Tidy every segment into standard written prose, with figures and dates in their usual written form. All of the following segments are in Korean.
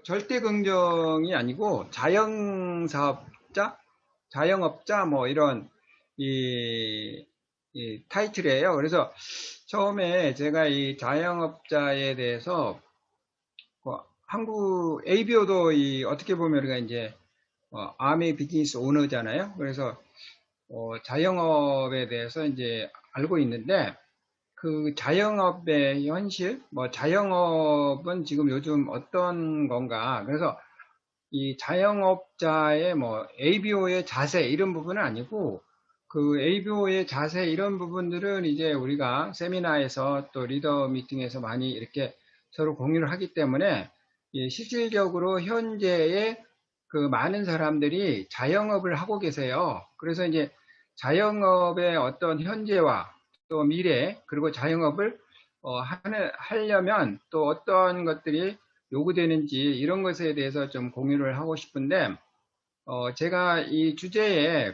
절대 긍정이 아니고 자영사업자, 자영업자 뭐 이런 이 타이틀이에요. 그래서 처음에 제가 이 자영업자에 대해서 한국 ABO도 어떻게 보면 우리가 이제 아미 비즈니스 오너잖아요. 그래서 자영업에 대해서 이제 알고 있는데 그 자영업의 현실, 뭐 자영업은 지금 요즘 어떤 건가? 그래서 이 자영업자의 뭐 ABO의 자세 이런 부분은 아니고 그 ABO의 자세 이런 부분들은 이제 우리가 세미나에서 또 리더 미팅에서 많이 이렇게 서로 공유를 하기 때문에 실질적으로 현재의 그 많은 사람들이 자영업을 하고 계세요. 그래서 이제 자영업의 어떤 현재와 또 미래 그리고 자영업을 하려면 또 어떤 것들이 요구되는지 이런 것에 대해서 좀 공유를 하고 싶은데 제가 이 주제에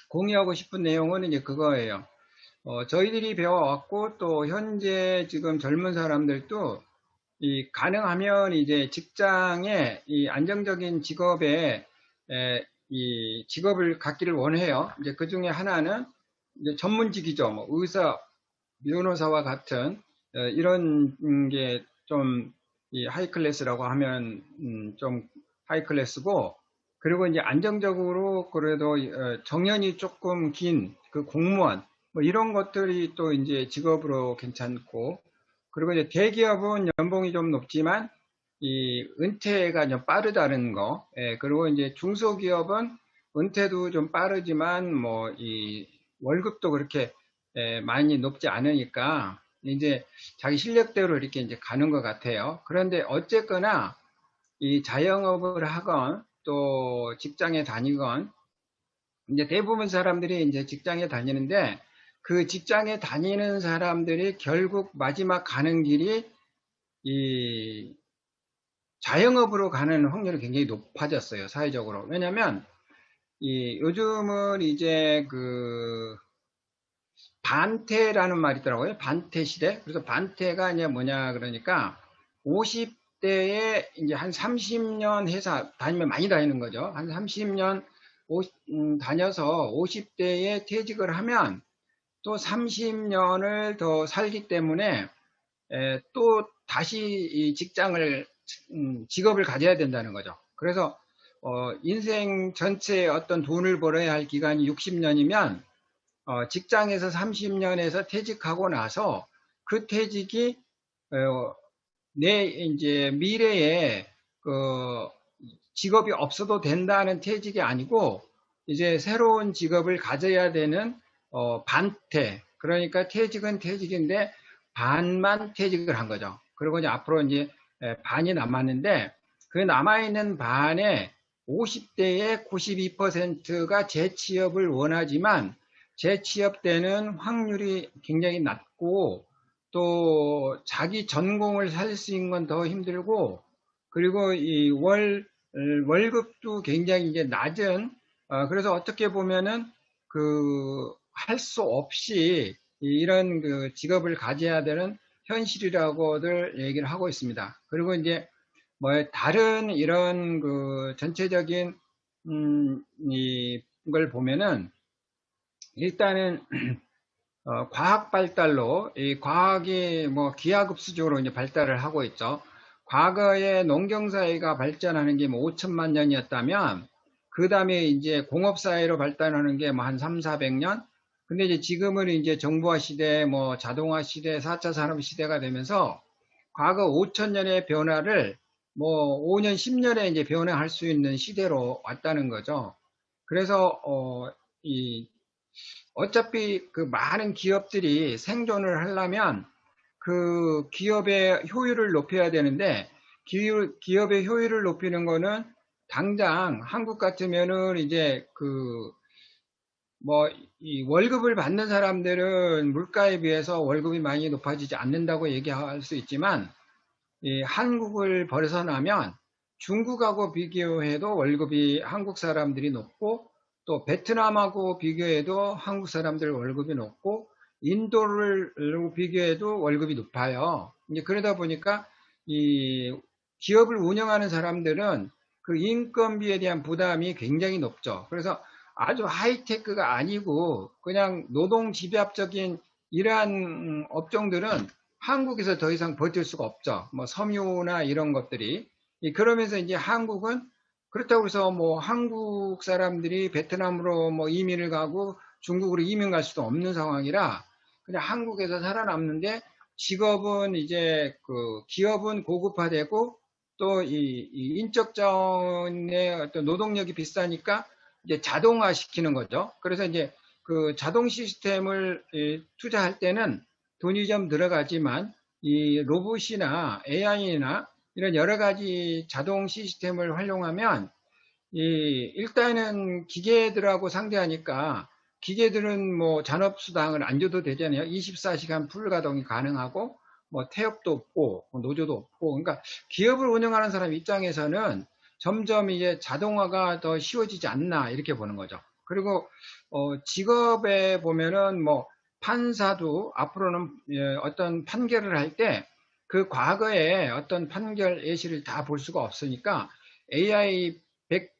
공유하고 싶은 내용은 이제 그거예요. 저희들이 배워왔고 또 현재 지금 젊은 사람들도 가능하면 이제 직장에 이 안정적인 직업에 이 직업을 갖기를 원해요. 이제 그 중에 하나는 이제 전문직이죠. 뭐 의사, 변호사와 같은 이런 게 좀 하이 클래스라고 하면 좀 하이 클래스고 그리고 이제 안정적으로 그래도 정년이 조금 긴 그 공무원 뭐 이런 것들이 또 이제 직업으로 괜찮고 그리고 이제 대기업은 연봉이 좀 높지만 이 은퇴가 좀 빠르다는 거, 그리고 이제 중소기업은 은퇴도 좀 빠르지만 뭐 이 월급도 그렇게 많이 높지 않으니까 이제 자기 실력대로 이렇게 이제 가는 것 같아요. 그런데 어쨌거나 이 자영업을 하건 또 직장에 다니건 이제 대부분 사람들이 이제 직장에 다니는데 그 직장에 다니는 사람들이 결국 마지막 가는 길이 이 자영업으로 가는 확률이 굉장히 높아졌어요, 사회적으로. 왜냐면 이 요즘은 이제 그 반태라는 말이 있더라고요. 반태 시대. 그래서 반태가 이제 뭐냐 그러니까 50대에 이제 한 30년 회사 다니면 많이 다니는 거죠. 한 30년 다녀서 50대에 퇴직을 하면 또 30년을 더 살기 때문에 또 다시 이 직업을 가져야 된다는 거죠. 그래서 인생 전체에 어떤 돈을 벌어야 할 기간이 60년이면 직장에서 30년에서 퇴직하고 나서 그 퇴직이 내 이제 미래에 그 직업이 없어도 된다는 퇴직이 아니고 이제 새로운 직업을 가져야 되는 반퇴. 그러니까 퇴직은 퇴직인데 반만 퇴직을 한 거죠. 그리고 이제 앞으로 이제 반이 남았는데 그 남아있는 반에 50대의 92%가 재취업을 원하지만 재취업 때는 확률이 굉장히 낮고 또 자기 전공을 살 수 있는 건 더 힘들고 그리고 이 월급도 굉장히 이제 낮은 그래서 어떻게 보면은 그 할 수 없이 이런 그 직업을 가져야 되는 현실이라고들 얘기를 하고 있습니다. 그리고 이제 뭐 다른 이런 그 전체적인 이걸 보면은 일단은 과학 발달로 이 과학이 뭐 기하급수적으로 이제 발달을 하고 있죠. 과거에 농경사회가 발전하는 게 뭐 5천만 년이었다면 그 다음에 이제 공업사회로 발달하는 게 뭐 한 3, 400년. 근데 이제 지금은 이제 정보화 시대, 뭐 자동화 시대, 4차 산업 시대가 되면서 과거 5천 년의 변화를 뭐 5년, 10년에 이제 변화할 수 있는 시대로 왔다는 거죠. 그래서 이 어차피 그 많은 기업들이 생존을 하려면 그 기업의 효율을 높여야 되는데 기업의 효율을 높이는 거는 당장 한국 같으면은 이제 그 뭐 이 월급을 받는 사람들은 물가에 비해서 월급이 많이 높아지지 않는다고 얘기할 수 있지만 이 한국을 벗어나면 중국하고 비교해도 월급이 한국 사람들이 높고 또 베트남하고 비교해도 한국 사람들 월급이 높고 인도를 비교해도 월급이 높아요. 이제 그러다 보니까 이 기업을 운영하는 사람들은 그 인건비에 대한 부담이 굉장히 높죠. 그래서 아주 하이테크가 아니고 그냥 노동 집약적인 이러한 업종들은 한국에서 더 이상 버틸 수가 없죠. 뭐 섬유나 이런 것들이. 그러면서 이제 한국은 그렇다고 해서 뭐 한국 사람들이 베트남으로 뭐 이민을 가고 중국으로 이민 갈 수도 없는 상황이라 그냥 한국에서 살아남는데 직업은 이제 그 기업은 고급화되고 또 이 인적 자원의 어떤 노동력이 비싸니까 이제 자동화 시키는 거죠. 그래서 이제 그 자동 시스템을 투자할 때는 돈이 좀 들어가지만 이 로봇이나 AI나 이런 여러 가지 자동 시스템을 활용하면 일단은 기계들하고 상대하니까 기계들은 뭐 잔업수당을 안 줘도 되잖아요. 24시간 풀 가동이 가능하고 뭐 태엽도 없고 뭐 노조도 없고 그러니까 기업을 운영하는 사람 입장에서는 점점 이제 자동화가 더 쉬워지지 않나 이렇게 보는 거죠. 그리고 직업에 보면은 뭐 판사도 앞으로는 어떤 판결을 할 때 그 과거에 어떤 판결 예시를 다 볼 수가 없으니까 AI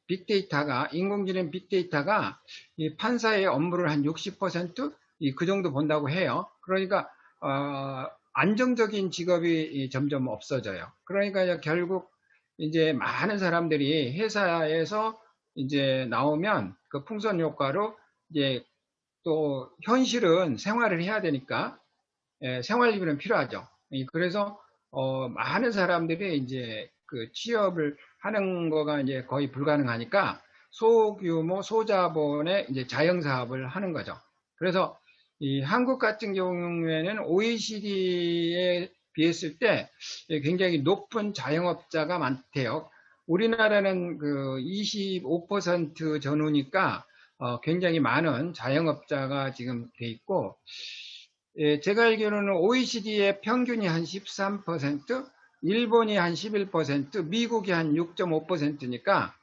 빅데이터가 인공지능 빅데이터가 이 판사의 업무를 한 60%그 정도 본다고 해요. 그러니까 안정적인 직업이 점점 없어져요. 그러니까 결국 이제 많은 사람들이 회사에서 이제 나오면 그 풍선 효과로 이제 또 현실은 생활을 해야 되니까 생활비는 필요하죠. 그래서 많은 사람들이 이제 그 취업을 하는 거가 이제 거의 불가능하니까 소규모 소자본의 이제 자영사업을 하는 거죠. 그래서 이 한국 같은 경우에는 OECD에 비했을 때 굉장히 높은 자영업자가 많대요. 우리나라는 그 25% 전후니까 굉장히 많은 자영업자가 지금 돼 있고 제가 알기로는 OECD의 평균이 한 13%, 일본이 한 11%, 미국이 한 6.5%니까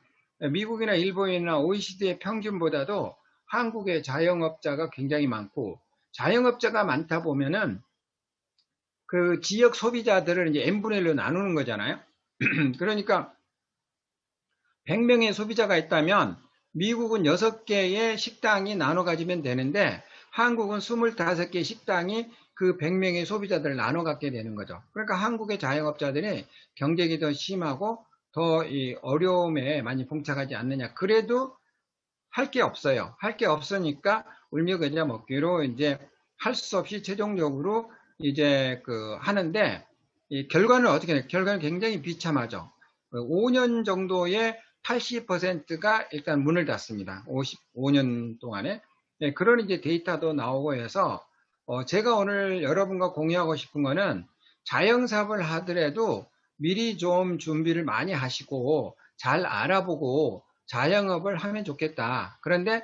미국이나 일본이나 OECD의 평균보다도 한국의 자영업자가 굉장히 많고 자영업자가 많다 보면은 그 지역 소비자들을 이제 n분의 1로 나누는 거잖아요. 그러니까 100명의 소비자가 있다면 미국은 6개의 식당이 나눠 가지면 되는데 한국은 25개 식당이 그 100명의 소비자들을 나눠 갖게 되는 거죠. 그러니까 한국의 자영업자들이 경쟁이 더 심하고 더 이 어려움에 많이 봉착하지 않느냐. 그래도 할 게 없어요. 할 게 없으니까 울며 겨자 먹기로 이제 할 수 없이 최종적으로 이제 그 하는데 이 결과는 어떻게 돼요? 결과는 굉장히 비참하죠. 5년 정도의 80%가 일단 문을 닫습니다. 5년 동안에. 네, 그런 이제 데이터도 나오고 해서, 제가 오늘 여러분과 공유하고 싶은 거는 자영사업을 하더라도 미리 좀 준비를 많이 하시고 잘 알아보고 자영업을 하면 좋겠다. 그런데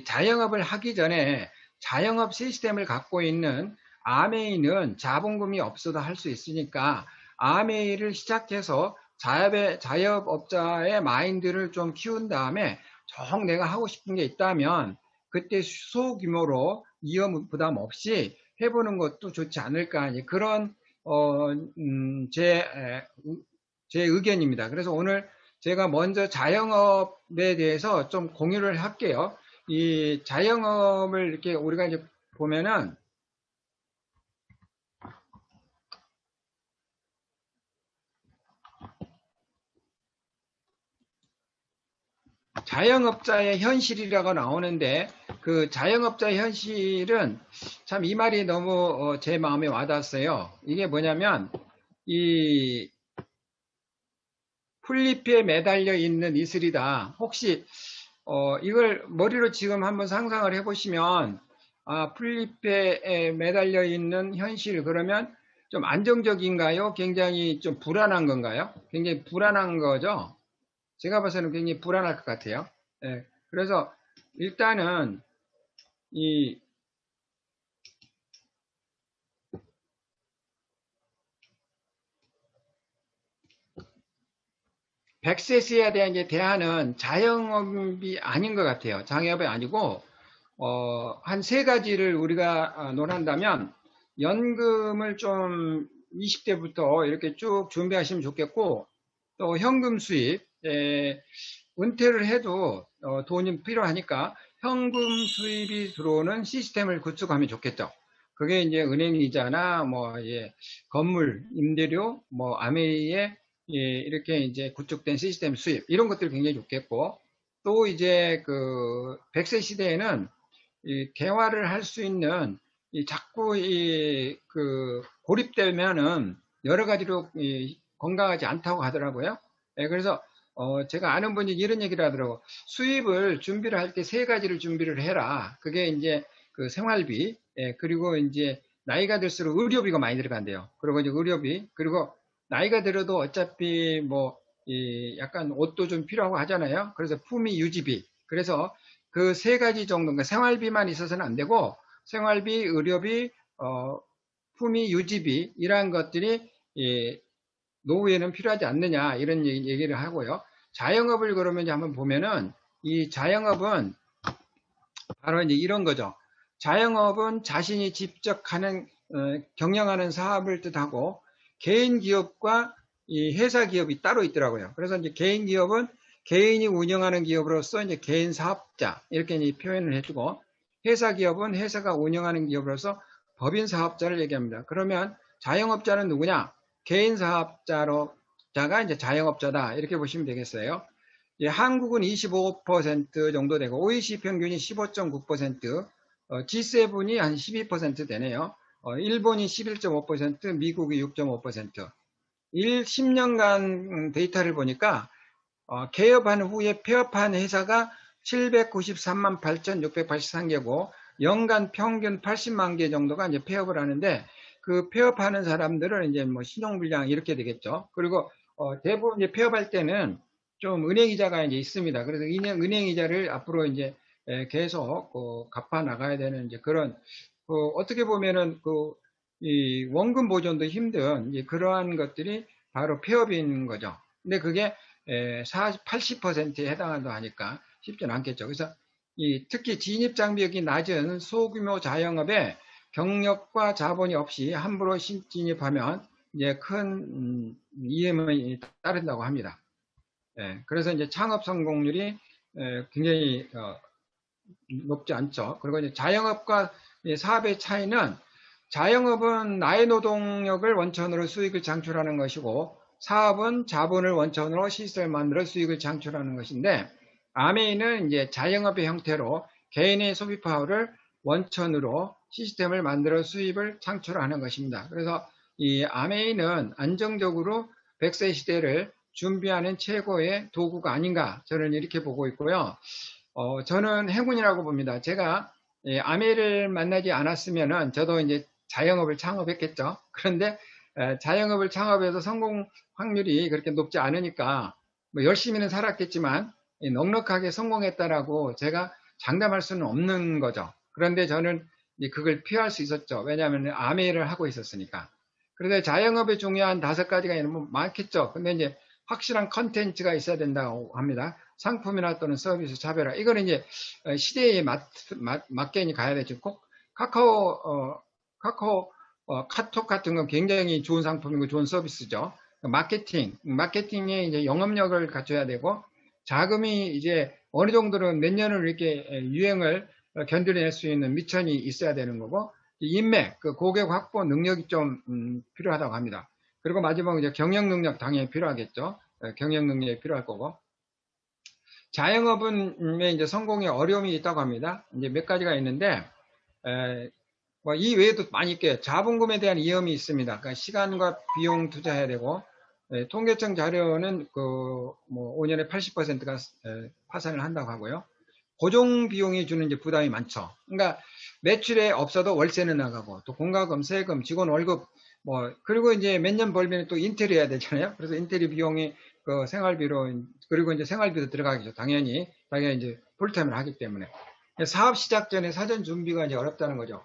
자영업을 하기 전에 자영업 시스템을 갖고 있는 아메이는 자본금이 없어도 할 수 있으니까 아메이를 시작해서 자영업자의 마인드를 좀 키운 다음에 정 내가 하고 싶은 게 있다면 그때 소규모로 위험 부담 없이 해보는 것도 좋지 않을까 그런 제 의견입니다. 그래서 오늘 제가 먼저 자영업에 대해서 좀 공유를 할게요. 이 자영업을 이렇게 우리가 이제 보면은 자영업자의 현실이라고 나오는데 그 자영업자의 현실은 참 이 말이 너무 제 마음에 와닿았어요. 이게 뭐냐면 이 풀잎에 매달려 있는 이슬이다. 혹시 이걸 머리로 지금 한번 상상을 해보시면 풀잎에 매달려 있는 현실 그러면 좀 안정적인가요? 굉장히 좀 불안한 건가요? 굉장히 불안한 거죠? 제가 봐서는 굉장히 불안할 것 같아요. 예, 그래서 일단은 이 100세스에 대한 이제 대안은 자영업이 아닌 것 같아요. 자영업이 아니고 한 세 가지를 우리가 논한다면 연금을 좀 20대부터 이렇게 쭉 준비하시면 좋겠고 또 현금 수입, 은퇴를 해도 돈이 필요하니까 현금 수입이 들어오는 시스템을 구축하면 좋겠죠. 그게 이제 은행 이자나 뭐 건물 임대료, 뭐 아메이에 이렇게 이제 구축된 시스템 수입 이런 것들 굉장히 좋겠고, 또 이제 그 100세 시대에는 이 대화를 할 수 있는 자꾸 그 고립되면은 여러 가지로 건강하지 않다고 하더라고요. 그래서 제가 아는 분이 이런 얘기를 하더라고. 수입을 준비를 할 때 세 가지를 준비를 해라. 그게 이제 그 생활비, 그리고 이제 나이가 들수록 의료비가 많이 들어간대요. 그리고 이제 의료비, 그리고 나이가 들어도 어차피 뭐 약간 옷도 좀 필요하고 하잖아요. 그래서 품위 유지비. 그래서 그 세 가지 정도, 그러니까 생활비만 있어서는 안 되고 생활비, 의료비, 품위 유지비 이러한 것들이 노후에는 필요하지 않느냐 이런 얘기를 하고요. 자영업을 그러면 이제 한번 보면은 이 자영업은 바로 이제 이런 거죠. 자영업은 자신이 직접 경영하는 사업을 뜻하고 개인 기업과 이 회사 기업이 따로 있더라고요. 그래서 이제 개인 기업은 개인이 운영하는 기업으로서 이제 개인 사업자 이렇게 이제 표현을 해주고, 회사 기업은 회사가 운영하는 기업으로서 법인 사업자를 얘기합니다. 그러면 자영업자는 누구냐? 개인 사업자가 이제 자영업자다 이렇게 보시면 되겠어요. 한국은 25% 정도 되고 OECD 평균이 15.9%, G7이 한 12% 되네요. 일본이 11.5%, 미국이 6.5%. 10년간 데이터를 보니까 개업한 후에 폐업한 회사가 793만 8,683개고 연간 평균 80만 개 정도가 이제 폐업을 하는데, 그 폐업하는 사람들은 이제 뭐 신용불량 이렇게 되겠죠. 그리고 대부분 이제 폐업할 때는 좀 은행이자가 이제 있습니다. 그래서 은행이자를 앞으로 이제 계속 갚아 나가야 되는 이제 그런 어떻게 보면은 이 원금 보존도 힘든 이제 그러한 것들이 바로 폐업인 거죠. 근데 그게 80%에 해당한다고 하니까 쉽지는 않겠죠. 그래서 특히 진입 장벽이 낮은 소규모 자영업에 경력과 자본이 없이 함부로 진입하면 이제 큰 위험이 따른다고 합니다. 그래서 이제 창업 성공률이 굉장히 높지 않죠. 그리고 이제 자영업과 사업의 차이는, 자영업은 나의 노동력을 원천으로 수익을 창출하는 것이고 사업은 자본을 원천으로 시스템을 만들어 수익을 창출하는 것인데, 아메이는 이제 자영업의 형태로 개인의 소비 파워를 원천으로 시스템을 만들어 수입을 창출하는 것입니다. 그래서 이 아메이는 안정적으로 100세 시대를 준비하는 최고의 도구가 아닌가, 저는 이렇게 보고 있고요. 저는 행운이라고 봅니다. 제가 아메이를 만나지 않았으면은 저도 이제 자영업을 창업했겠죠. 그런데 자영업을 창업해서 성공 확률이 그렇게 높지 않으니까 뭐 열심히는 살았겠지만 넉넉하게 성공했다라고 제가 장담할 수는 없는 거죠. 그런데 저는 그걸 피할 수 있었죠. 왜냐하면 아메이를 하고 있었으니까. 그런데 자영업의 중요한 5가지가 많겠죠. 근데 이제 확실한 컨텐츠가 있어야 된다고 합니다. 상품이나 또는 서비스 차별화. 이거는 이제 시대에 맞게 가야 되죠. 꼭 카톡 같은 건 굉장히 좋은 상품이고 좋은 서비스죠. 마케팅에 이제 영업력을 갖춰야 되고, 자금이 이제 어느 정도는 몇 년을 이렇게 유행을 견뎌낼 수 있는 미천이 있어야 되는 거고, 인맥, 그 고객 확보 능력이 좀 필요하다고 합니다. 그리고 마지막으로 이제 경영 능력 당연히 필요하겠죠. 경영 능력이 필요할 거고, 자영업은 이제 성공에 어려움이 있다고 합니다. 이제 몇 가지가 있는데, 뭐이 외에도 많이 있게 자본금에 대한 위험이 있습니다. 그러니까 시간과 비용 투자해야 되고, 통계청 자료는 뭐 5년에 80%가 파산을 한다고 하고요. 고정 비용이 주는 이제 부담이 많죠. 그러니까 매출에 없어도 월세는 나가고, 또 공과금, 세금, 직원 월급, 뭐 그리고 이제 몇 년 벌면 또 인테리어 해야 되잖아요. 그래서 인테리어 비용이 그 생활비로, 그리고 이제 생활비도 들어가겠죠. 당연히 이제 풀타임을 하기 때문에 사업 시작 전에 사전 준비가 이제 어렵다는 거죠.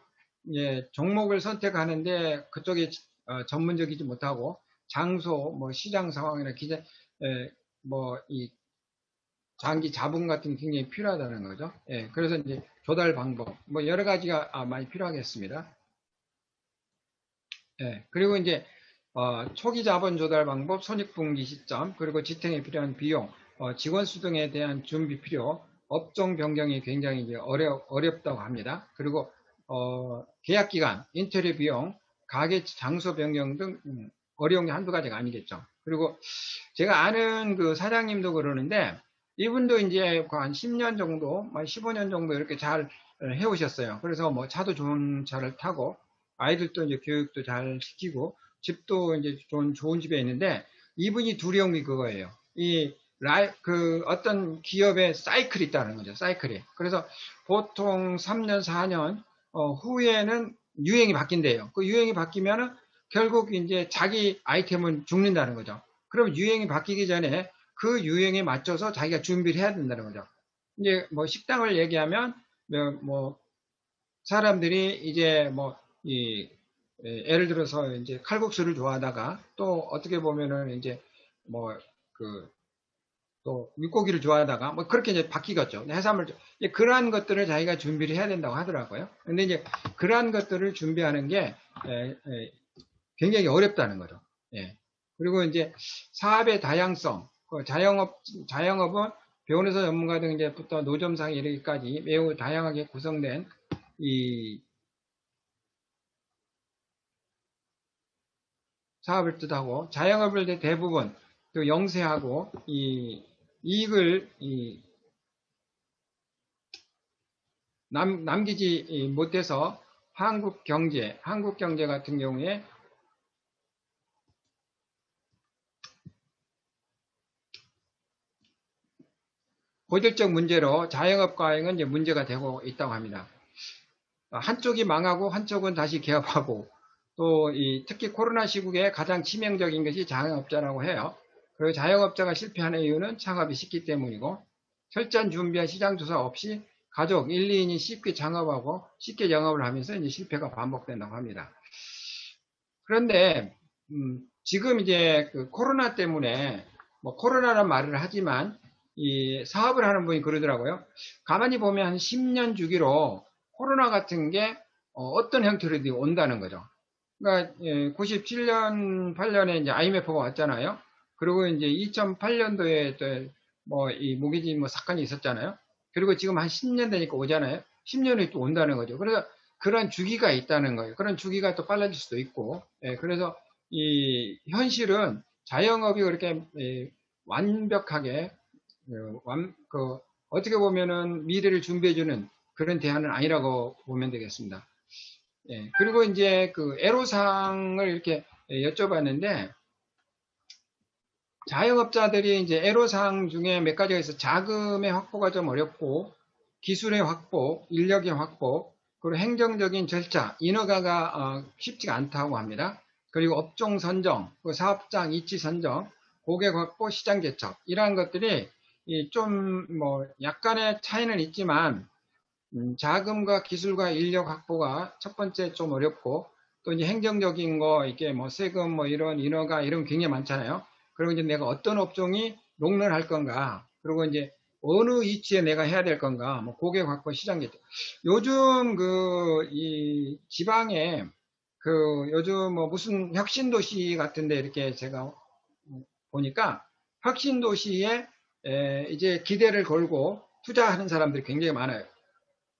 종목을 선택하는데 그쪽에 전문적이지 못하고 장소, 뭐 시장 상황이나 뭐이 장기 자본 같은 게 굉장히 필요하다는 거죠. 그래서 이제 조달 방법, 뭐 여러 가지가 많이 필요하겠습니다. 그리고 이제 초기 자본 조달 방법, 손익분기 시점, 그리고 지탱에 필요한 비용, 직원 수등에 대한 준비 필요, 업종 변경이 굉장히 이제 어렵다고 합니다. 그리고 계약 기간, 인테리어 비용, 가게 장소 변경 등 어려운 게 한두 가지가 아니겠죠. 그리고 제가 아는 그 사장님도 그러는데 이분도 이제 한 10년 정도, 15년 정도 이렇게 잘 해오셨어요. 그래서 뭐 차도 좋은 차를 타고 아이들도 이제 교육도 잘 시키고 집도 이제 좋은 집에 있는데 이분이 두려운 게 그거예요. 그 어떤 기업의 사이클이 있다는 거죠. 사이클이. 그래서 보통 3년, 4년 후에는 유행이 바뀐대요. 그 유행이 바뀌면은 결국 이제 자기 아이템은 죽는다는 거죠. 그럼 유행이 바뀌기 전에 그 유행에 맞춰서 자기가 준비를 해야 된다는 거죠. 이제 뭐 식당을 얘기하면 뭐 사람들이 이제 뭐 이 예를 들어서 이제 칼국수를 좋아하다가 또 어떻게 보면은 이제 뭐 그 또 육고기를 좋아하다가 뭐 그렇게 이제 바뀌겠죠. 해산물 그러한 것들을 자기가 준비를 해야 된다고 하더라고요. 근데 이제 그러한 것들을 준비하는 게 굉장히 어렵다는 거죠. 예. 그리고 이제 사업의 다양성, 자영업은 변호사 전문가 등 이제부터 노점상에 이르기까지 매우 다양하게 구성된 이 사업을 뜻하고 자영업을 대부분 또 영세하고 이 이익을 남기지 못해서 한국 경제 같은 경우에 고질적 문제로 자영업 과잉은 이제 문제가 되고 있다고 합니다. 한쪽이 망하고 한쪽은 다시 개업하고 또 특히 코로나 시국에 가장 치명적인 것이 자영업자라고 해요. 그리고 자영업자가 실패하는 이유는 창업이 쉽기 때문이고 철저한 준비와 시장 조사 없이 가족 1, 2인이 쉽게 창업하고 쉽게 영업을 하면서 이제 실패가 반복된다고 합니다. 그런데 지금 이제 그 코로나 때문에 뭐 코로나란 말을 하지만 이 사업을 하는 분이 그러더라고요. 가만히 보면 한 10년 주기로 코로나 같은 게 어떤 형태로든 온다는 거죠. 그러니까 97년, 8년에 이제 IMF가 왔잖아요. 그리고 이제 2008년도에 또뭐이 모기지 뭐 사건이 있었잖아요. 그리고 지금 한 10년 되니까 오잖아요. 10년이 또 온다는 거죠. 그래서 그런 주기가 있다는 거예요. 그런 주기가 또 빨라질 수도 있고. 그래서 이 현실은 자영업이 그렇게 완벽하게 어떻게 보면은 미래를 준비해주는 그런 대안은 아니라고 보면 되겠습니다. 그리고 이제 그 애로사항을 이렇게 여쭤봤는데 자영업자들이 이제 애로사항 중에 몇 가지가 있어. 자금의 확보가 좀 어렵고 기술의 확보, 인력의 확보, 그리고 행정적인 절차, 인허가가 쉽지가 않다고 합니다. 그리고 업종 선정, 사업장 이치 선정, 고객 확보, 시장 개척 이러한 것들이 좀 뭐 약간의 차이는 있지만 자금과 기술과 인력 확보가 첫 번째 좀 어렵고 또 이제 행정적인 거 이게 뭐 세금 뭐 이런 인허가 이런 게 굉장히 많잖아요. 그리고 이제 내가 어떤 업종이 롱런할 건가 그리고 이제 어느 위치에 내가 해야 될 건가 뭐 고객 확보 시장 개척 요즘 그 이 지방에 그 요즘 뭐 무슨 혁신 도시 같은데 이렇게 제가 보니까 혁신 도시에 이제 기대를 걸고 투자하는 사람들이 굉장히 많아요.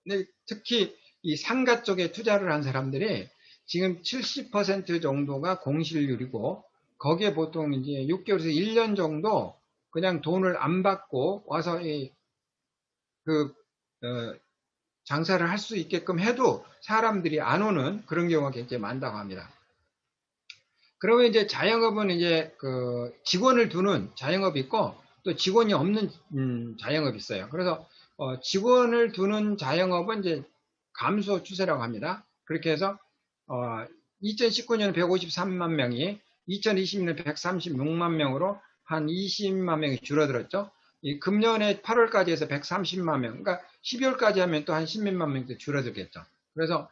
근데 특히 이 상가 쪽에 투자를 한 사람들이 지금 70% 정도가 공실률이고 거기에 보통 이제 6개월에서 1년 정도 그냥 돈을 안 받고 와서 그 어, 장사를 할 수 있게끔 해도 사람들이 안 오는 그런 경우가 굉장히 많다고 합니다. 그러면 이제 자영업은 이제 그 직원을 두는 자영업이 있고 또 직원이 없는 자영업이 있어요. 그래서 직원을 두는 자영업은 이제 감소 추세라고 합니다. 그렇게 해서 2019년 153만 명이 2020년 136만 명으로 한 20만 명이 줄어들었죠. 이 금년에 8월까지 해서 130만 명, 그러니까 12월까지 하면 또 한 10몇만 명 줄어들겠죠. 그래서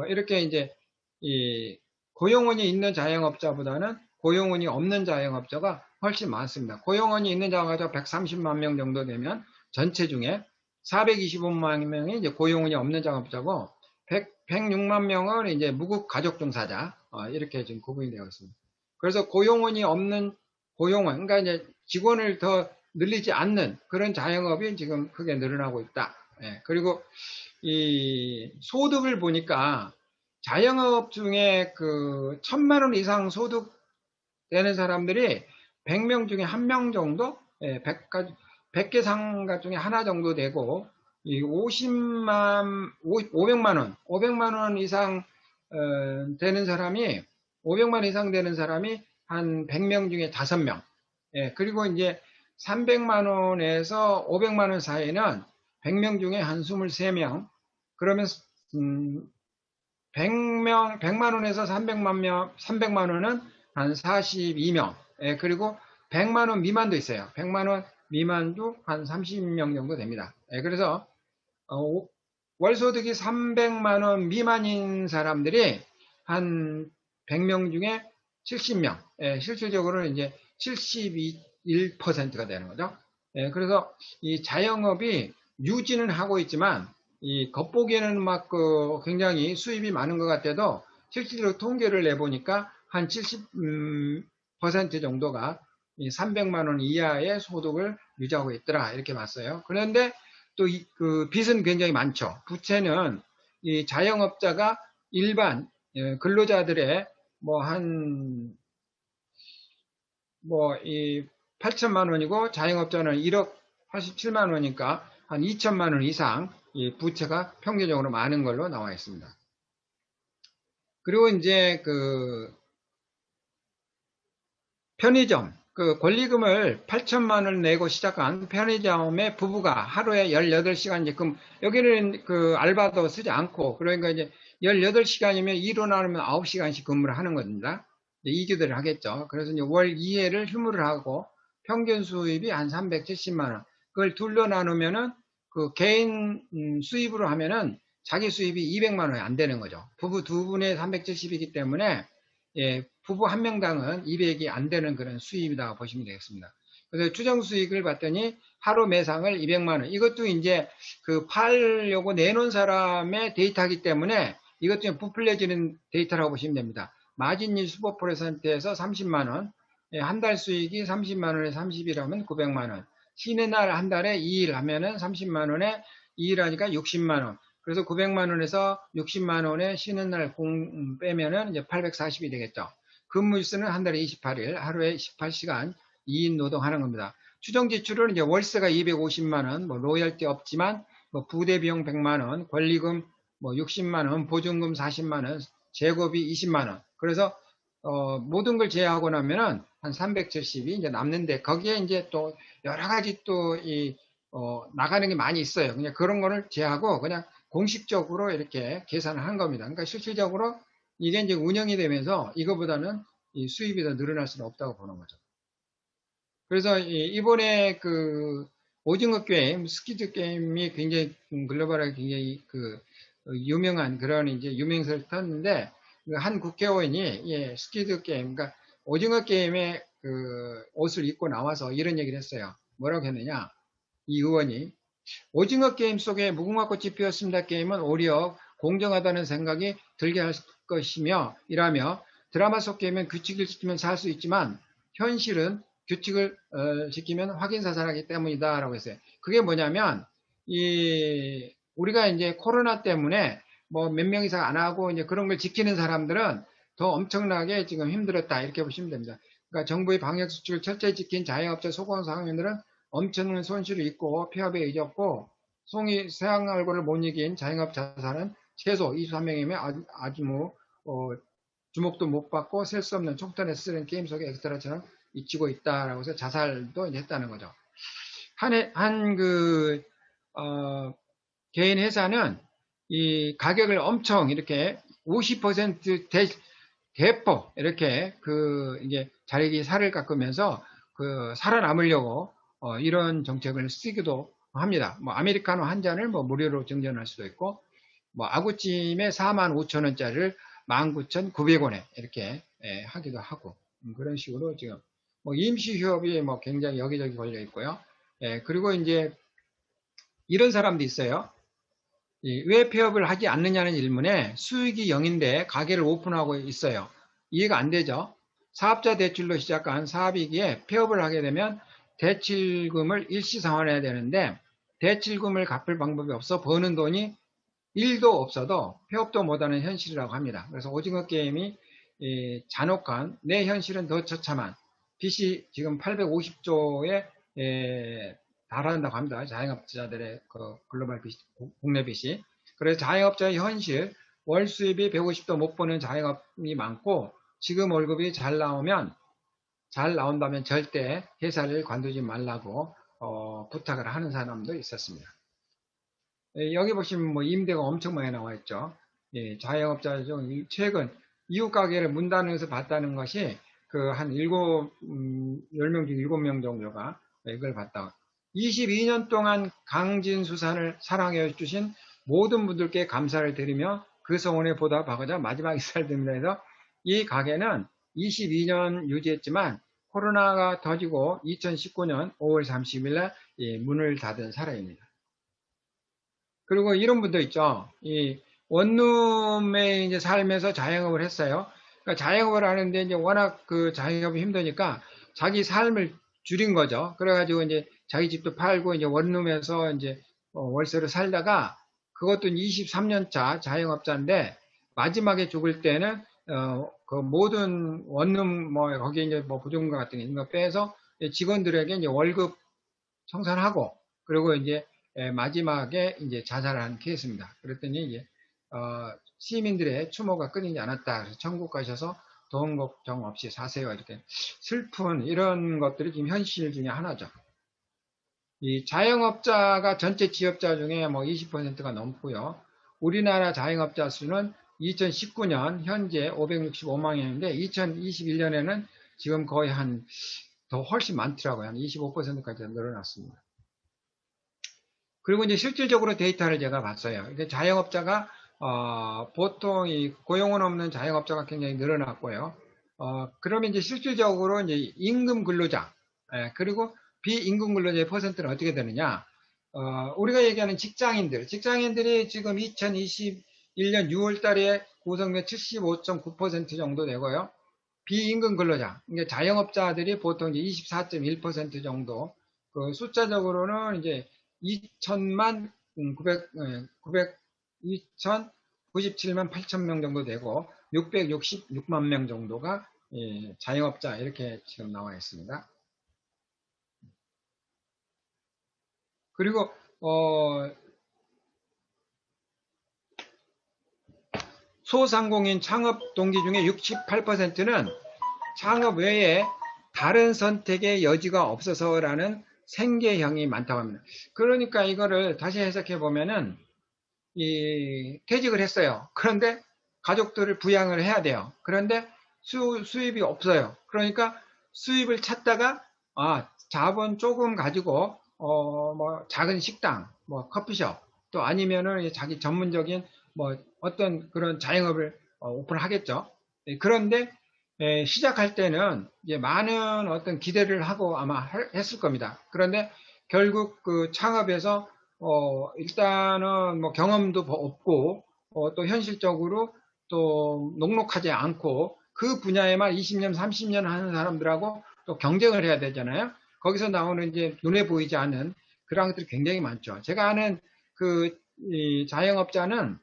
이렇게 이제 이 고용원이 있는 자영업자보다는 고용원이 없는 자영업자가 훨씬 많습니다. 고용원이 있는 자영업자가 130만 명 정도 되면 전체 중에 425만 명이 이제 고용원이 없는 자영업자고 106만 명은 이제 무급 가족 종사자 이렇게 지금 구분이 되어 있습니다. 그래서 고용원이 없는 고용원, 그러니까 이제 직원을 더 늘리지 않는 그런 자영업이 지금 크게 늘어나고 있다. 예, 그리고 이 소득을 보니까 자영업 중에 그 1,000만 원 이상 소득 되는 사람들이 100명 중에 1명 정도, 예, 100개 상가 중에 하나 정도 되고, 이 500만 원 이상 되는 사람이, 500만 원 이상 되는 사람이 한 100명 중에 5명. 예, 그리고 이제 300만 원에서 500만 원 사이는 100명 중에 한 23명. 그러면 100만 원에서 300만 원은 한 42명. 예, 그리고 100만 원 미만도 있어요. 100만 원 미만도 한 30명 정도 됩니다. 예, 그래서 월소득이 300만 원 미만인 사람들이 한 100명 중에 70명. 예, 실질적으로는 이제 71%가 되는 거죠. 예, 그래서 이 자영업이 유지는 하고 있지만 이 겉보기에는 막 그 굉장히 수입이 많은 것 같아도 실제로 통계를 내보니까 한 70% 정도가 이 300만 원 이하의 소득을 유지하고 있더라 이렇게 봤어요. 그런데 또 그 빚은 굉장히 많죠. 부채는 이 자영업자가 일반 근로자들의 뭐 한 뭐 이 8천만 원이고 자영업자는 1억 87만 원이니까 한 2천만 원 이상 이 부채가 평균적으로 많은 걸로 나와 있습니다. 그리고 이제 그 편의점, 그 권리금을 8천만 원 내고 시작한 편의점의 부부가 하루에 18시간이끔 여기는 그 알바도 쓰지 않고 그러니까 이제 18시간이면 일로 나누면 9시간씩 근무를 하는 겁니다. 2교대를 하겠죠. 그래서 이제 월 2회를 휴무를 하고 평균 수입이 한 370만 원. 그걸 둘로 나누면은 그 개인 수입으로 하면은 자기 수입이 200만 원이 안 되는 거죠. 부부 두 분의 370이기 때문에 예, 부부 한 명당은 200이 안 되는 그런 수입이라고 보시면 되겠습니다. 그래서 추정 수익을 봤더니 하루 매상을 200만 원. 이것도 이제 그 팔려고 내놓은 사람의 데이터이기 때문에 이것도 부풀려지는 데이터라고 보시면 됩니다. 마진율 수보 퍼센트에서 30만 원, 한 달 수익이 30만 원에 30이라면 900만 원. 쉬는 날 한 달에 2일 하면은 30만 원에 2일 하니까 60만 원. 그래서 900만 원에서 60만 원에 쉬는 날 빼면은 이제 840이 되겠죠. 근무일수는 한 달에 28일, 하루에 18시간 2인 노동하는 겁니다. 추정 지출은 이제 월세가 250만 원, 뭐 로열티 없지만 뭐 부대 비용 100만 원, 권리금 뭐 60만 원, 보증금 40만 원, 재고비 20만 원. 그래서 모든 걸 제외하고 나면은 한 370이 이제 남는데 거기에 이제 또 여러 가지 또 나가는 게 많이 있어요. 그냥 그런 거를 제외하고 그냥 공식적으로 이렇게 계산을 한 겁니다. 그러니까 실질적으로 이게 이제 운영이 되면서 이거보다는 이 수입이 더 늘어날 수는 없다고 보는 거죠. 그래서 이번에 그 오징어 게임, 스퀴드 게임이 굉장히 글로벌하게 굉장히 그 유명한 그런 이제 유명세를 탔는데 그 한 국회의원이 스퀴드 게임, 그러니까 오징어 게임에 그 옷을 입고 나와서 이런 얘기를 했어요. 뭐라고 했느냐? 이 의원이 오징어 게임 속에 무궁화꽃이 피었습니다 게임은 오히려 공정하다는 생각이 들게 할 것이며 이라며 드라마 속 게임은 규칙을 지키면 살 수 있지만 현실은 규칙을 지키면 확인사살하기 때문이다 라고 했어요. 그게 뭐냐면 우리가 이제 코로나 때문에 뭐 몇 명 이상 안 하고 이제 그런 걸 지키는 사람들은 더 엄청나게 지금 힘들었다 이렇게 보시면 됩니다. 그러니까 정부의 방역 수칙을 철저히 지킨 자영업자 소상공인들은 엄청난 손실을 입고 폐업에 이졌고 생활고를 못 이긴 자영업 자산은 최소 23명이면 아주 뭐 주목도 못 받고 셀 수 없는 총탄에 쓰는 게임 속의 엑스트라처럼 잊히고 있다라고 해서 자살도 했다는 거죠. 개인 회사는 이 가격을 엄청 이렇게 50% 대폭 이렇게 이제 자기 살을 깎으면서 살아남으려고 이런 정책을 쓰기도 합니다. 뭐 아메리카노 한 잔을 뭐 무료로 증전할 수도 있고 뭐 아구찜에 45,000원짜리를 19,900원에 이렇게 하기도 하고 그런 식으로 지금 뭐 임시 휴업이 뭐 굉장히 여기저기 걸려 있고요. 그리고 이제 이런 사람도 있어요. 왜 폐업을 하지 않느냐는 질문에 수익이 0인데 가게를 오픈하고 있어요. 이해가 안 되죠. 사업자 대출로 시작한 사업이기에 폐업을 하게 되면 대출금을 일시 상환해야 되는데 대출금을 갚을 방법이 없어 버는 돈이 1도 없어도 폐업도 못하는 현실이라고 합니다. 그래서 오징어 게임이 잔혹한 내 현실은 더 처참한 빚이 지금 850조에 달한다고 합니다. 자영업자들의 그 글로벌 빚, 국내 빚이. 그래서 자영업자의 현실, 월 수입이 150도 못 버는 자영업이 많고 지금 월급이 잘 나온다면 절대 회사를 관두지 말라고 부탁을 하는 사람도 있었습니다. 여기 보시면 뭐 임대가 엄청 많이 나와 있죠. 자영업자 중 최근 이웃 가게를 문 닫으면서 봤다는 것이 그 한 10명 중 7명 정도가 이걸 봤다. 22년 동안 강진수산을 사랑해 주신 모든 분들께 감사를 드리며 그 소원에 보답하고자 마지막 인사를 드립니다. 해서 이 가게는 22년 유지했지만 코로나가 터지고 2019년 5월 30일 날 문을 닫은 사례입니다. 그리고 이런 분도 있죠. 이 원룸에 이제 살면서 자영업을 했어요. 그러니까 자영업을 하는데 이제 워낙 그 자영업이 힘드니까 자기 삶을 줄인 거죠. 그래가지고 이제 자기 집도 팔고 이제 원룸에서 이제 월세로 살다가 그것도 23년 차 자영업자인데 마지막에 죽을 때는 그 모든 원룸 뭐 거기에 이제 뭐 보증금 같은 게 있는 거 빼서 직원들에게 이제 월급 청산하고 그리고 이제 마지막에 이제 자살한 케이스입니다. 그랬더니 이제 시민들의 추모가 끊이지 않았다. 그래서 천국 가셔서 돈 걱정 없이 사세요. 이렇게 슬픈 이런 것들이 지금 현실 중에 하나죠. 이 자영업자가 전체 지업자 중에 뭐 20%가 넘고요. 우리나라 자영업자 수는 2019년 현재 565만 명인데 2021년에는 지금 거의 더 훨씬 많더라고요. 한 25%까지 늘어났습니다. 그리고 이제 실질적으로 데이터를 제가 봤어요. 이게 자영업자가 보통 이 고용은 없는 자영업자가 굉장히 늘어났고요. 그러면 이제 실질적으로 이제 임금 근로자, 그리고 비임금 근로자의 퍼센트는 어떻게 되느냐? 우리가 얘기하는 직장인들이 지금 2021년 6월 달에 구성된 75.9% 정도 되고요. 비임금 근로자, 이게 자영업자들이 보통 이제 24.1% 정도, 그 숫자적으로는 이제 2천만 2,097만 8천 명 정도 되고 666만 명 정도가 자영업자 이렇게 지금 나와 있습니다. 그리고 소상공인 창업 동기 중에 68%는 창업 외에 다른 선택의 여지가 없어서라는 생계형이 많다고 합니다. 그러니까 이거를 다시 해석해 보면은 퇴직을 했어요. 그런데 가족들을 부양을 해야 돼요. 그런데 수입이 없어요. 그러니까 수입을 찾다가 자본 조금 가지고 뭐 작은 식당, 뭐 커피숍, 또 아니면은 자기 전문적인 뭐 어떤 그런 자영업을 오픈하겠죠. 그런데 시작할 때는 이제 많은 어떤 기대를 하고 아마 했을 겁니다. 그런데 결국 그 창업에서 일단은 뭐 경험도 없고 또 현실적으로 또 녹록하지 않고 그 분야에만 20년, 30년 하는 사람들하고 또 경쟁을 해야 되잖아요. 거기서 나오는 이제 눈에 보이지 않는 그런 것들이 굉장히 많죠. 제가 아는 그 자영업자는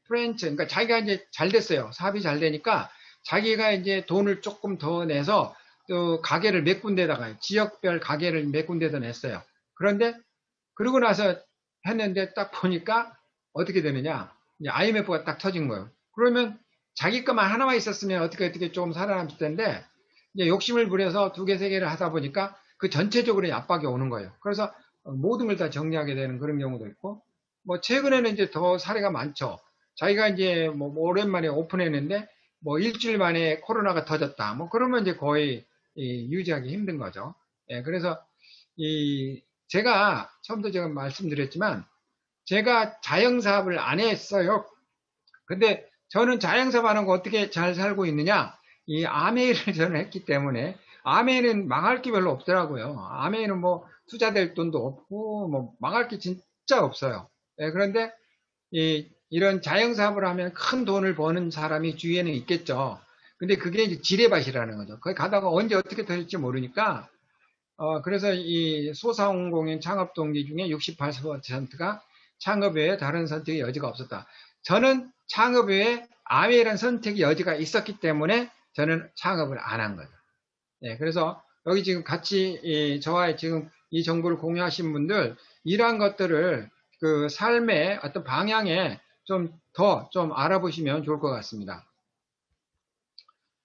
프랜차이즈, 그러니까 자기가 이제 잘 됐어요. 사업이 잘 되니까 자기가 이제 돈을 조금 더 내서 또 가게를 몇 군데다가 지역별 가게를 몇 군데다 냈어요. 그런데 그러고 나서 했는데 딱 보니까 어떻게 되느냐? 이제 IMF가 딱 터진 거예요. 그러면 자기 것만 하나만 있었으면 어떻게 좀 살아남을 텐데 이제 욕심을 부려서 두 개, 세 개를 하다 보니까 그 전체적으로 압박이 오는 거예요. 그래서 모든 걸 다 정리하게 되는 그런 경우도 있고 뭐 최근에는 이제 더 사례가 많죠. 자기가 이제 뭐 오랜만에 오픈했는데 뭐 일주일 만에 코로나가 터졌다. 뭐 그러면 이제 거의 유지하기 힘든 거죠. 그래서 제가 처음부터 제가 말씀드렸지만 제가 자영사업을 안 했어요. 근데 저는 자영사업 안 하고 어떻게 잘 살고 있느냐? 이 아메이를 저는 했기 때문에 아메이는 망할 게 별로 없더라고요. 아메이는 뭐 투자될 돈도 없고 뭐 망할 게 진짜 없어요. 그런데 이런 자영사업을 하면 큰 돈을 버는 사람이 주위에는 있겠죠. 근데 그게 이제 지뢰밭이라는 거죠. 거기 가다가 언제 어떻게 될지 모르니까, 그래서 이 소상공인 창업 동기 중에 68%가 창업 외에 다른 선택의 여지가 없었다. 저는 창업 외에 아메이라는 선택의 여지가 있었기 때문에 저는 창업을 안 한 거죠. 네, 그래서 여기 지금 같이 저와 지금 이 정보를 공유하신 분들 이러한 것들을 그 삶의 어떤 방향에 좀 더 좀 알아보시면 좋을 것 같습니다.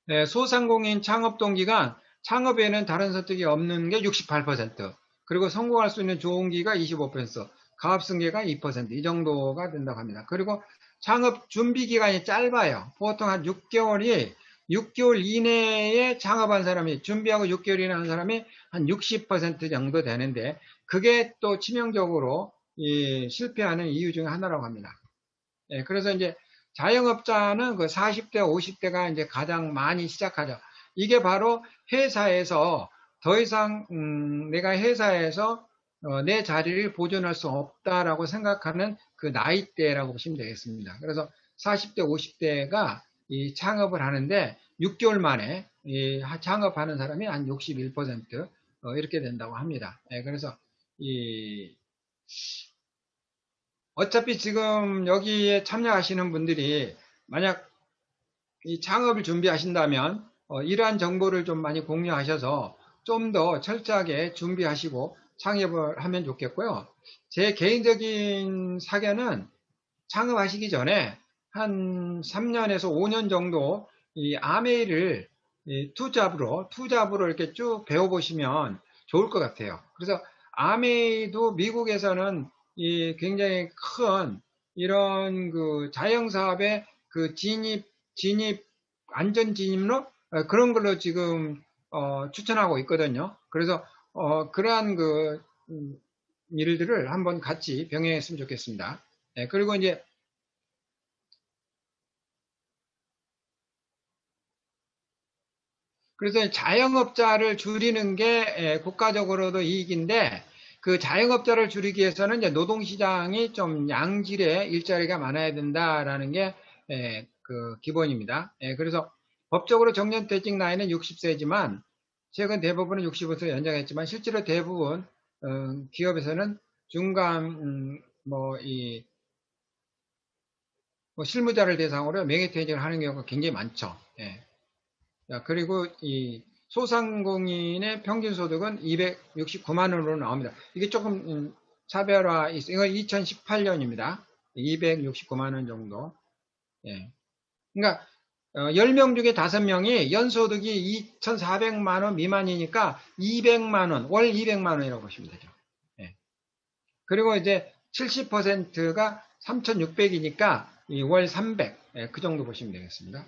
네, 소상공인 창업 동기가 창업에는 다른 선택이 없는 게 68%, 그리고 성공할 수 있는 좋은 기가 25%, 가압승계가 2%, 이 정도가 된다고 합니다. 그리고 창업 준비 기간이 짧아요. 보통 한 6개월 이내에 창업한 사람이, 준비하고 6개월 이내 한 사람이 한 60% 정도 되는데, 그게 또 치명적으로 실패하는 이유 중에 하나라고 합니다. 예, 그래서 이제 자영업자는 그 40대, 50대가 이제 가장 많이 시작하죠. 이게 바로 회사에서 더 이상 내가 회사에서 내 자리를 보존할 수 없다라고 생각하는 그 나이대라고 보시면 되겠습니다. 그래서 40대, 50대가 이 창업을 하는데 6개월 만에 이 창업하는 사람이 한 61% 이렇게 된다고 합니다. 예, 그래서 이 어차피 지금 여기에 참여하시는 분들이 만약 이 창업을 준비하신다면 이러한 정보를 좀 많이 공유하셔서 좀 더 철저하게 준비하시고 창업을 하면 좋겠고요. 제 개인적인 사견은 창업하시기 전에 한 3년에서 5년 정도 이 아메이를 투잡으로 이렇게 쭉 배워보시면 좋을 것 같아요. 그래서 아메이도 미국에서는 이 굉장히 큰 이런 그 자영사업의 그 안전 진입로 그런 걸로 지금 추천하고 있거든요. 그래서 그러한 그 일들을 한번 같이 병행했으면 좋겠습니다. 네, 그리고 이제 그래서 자영업자를 줄이는 게 국가적으로도 이익인데, 그 자영업자를 줄이기 위해서는 이제 노동시장이 좀 양질의 일자리가 많아야 된다라는 게 그 기본입니다. 그래서 법적으로 정년퇴직 나이는 60세지만 최근 대부분은 65세 연장했지만 실제로 대부분 기업에서는 중간 뭐 실무자를 대상으로 명예퇴직을 하는 경우가 굉장히 많죠. 그리고 이 소상공인의 평균 소득은 269만 원으로 나옵니다. 이게 조금 차별화 있어요. 이건 2018년입니다. 269만 원 정도. 예. 그러니까 10명 중에 5명이 연소득이 2,400만 원 미만이니까 200만 원, 월 200만 원이라고 보시면 되죠. 예. 그리고 이제 70%가 3,600이니까 월 300, 그 정도 보시면 되겠습니다.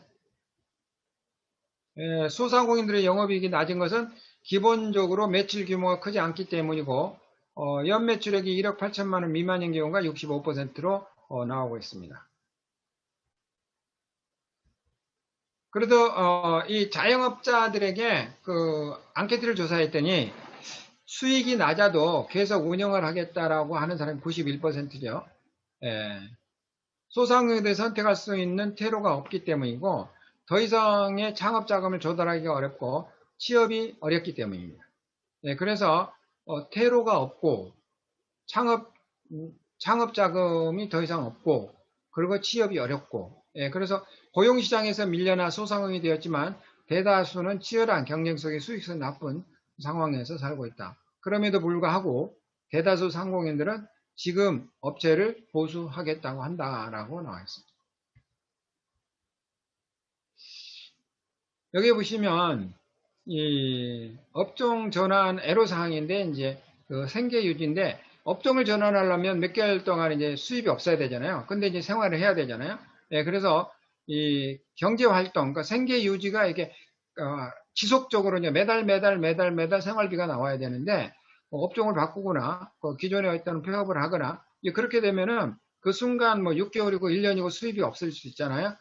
소상공인들의 영업이익이 낮은 것은 기본적으로 매출 규모가 크지 않기 때문이고, 연매출액이 1억 8천만 원 미만인 경우가 65%로 나오고 있습니다. 그래도 이 자영업자들에게 그 앙케이트를 조사했더니 수익이 낮아도 계속 운영을 하겠다라고 하는 사람이 91%죠. 소상공인들이 선택할 수 있는 퇴로가 없기 때문이고, 더 이상의 창업 자금을 조달하기가 어렵고 취업이 어렵기 때문입니다. 그래서 퇴로가 없고 창업 자금이 더 이상 없고, 그리고 취업이 어렵고, 그래서 고용시장에서 밀려나 소상공인이 되었지만 대다수는 치열한 경쟁 속에 수익성이 나쁜 상황에서 살고 있다. 그럼에도 불구하고 대다수 상공인들은 지금 업체를 보수하겠다고 한다라고 나와 있습니다. 여기 보시면 이 업종 전환 애로사항인데, 이제 그 생계 유지인데, 업종을 전환하려면 몇 개월 동안 이제 수입이 없어야 되잖아요. 근데 이제 생활을 해야 되잖아요. 그래서 이 경제 활동, 그러니까 생계 유지가 이게 지속적으로 이제 매달 생활비가 나와야 되는데, 업종을 바꾸거나 기존에 있던 폐업을 하거나 그렇게 되면은 그 순간 뭐 6개월이고 1년이고 수입이 없을 수 있잖아요.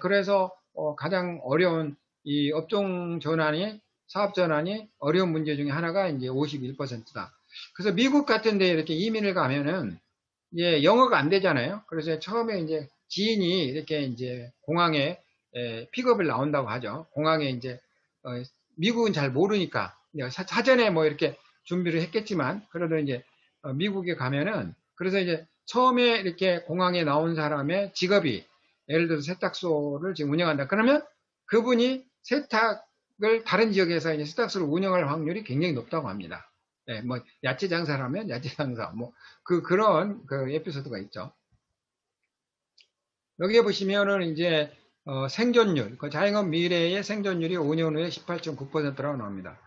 그래서 가장 어려운 이 업종 전환이, 사업 전환이 어려운 문제 중에 하나가 이제 51%다. 그래서 미국 같은 데 이렇게 이민을 가면은 영어가 안 되잖아요. 그래서 처음에 이제 지인이 이렇게 이제 공항에 픽업을 나온다고 하죠. 공항에 이제 미국은 잘 모르니까 사전에 뭐 이렇게 준비를 했겠지만 그래도 이제 미국에 가면은 그래서 이제 처음에 이렇게 공항에 나온 사람의 직업이 예를 들어서 세탁소를 지금 운영한다. 그러면 그분이 세탁을 다른 지역에서 이제 세탁소를 운영할 확률이 굉장히 높다고 합니다. 뭐 야채 장사를 하면 야채 장사 뭐 그런 그 에피소드가 있죠. 여기에 보시면은 이제 생존율, 그 자영업 미래의 생존율이 5년 후에 18.9%라고 나옵니다.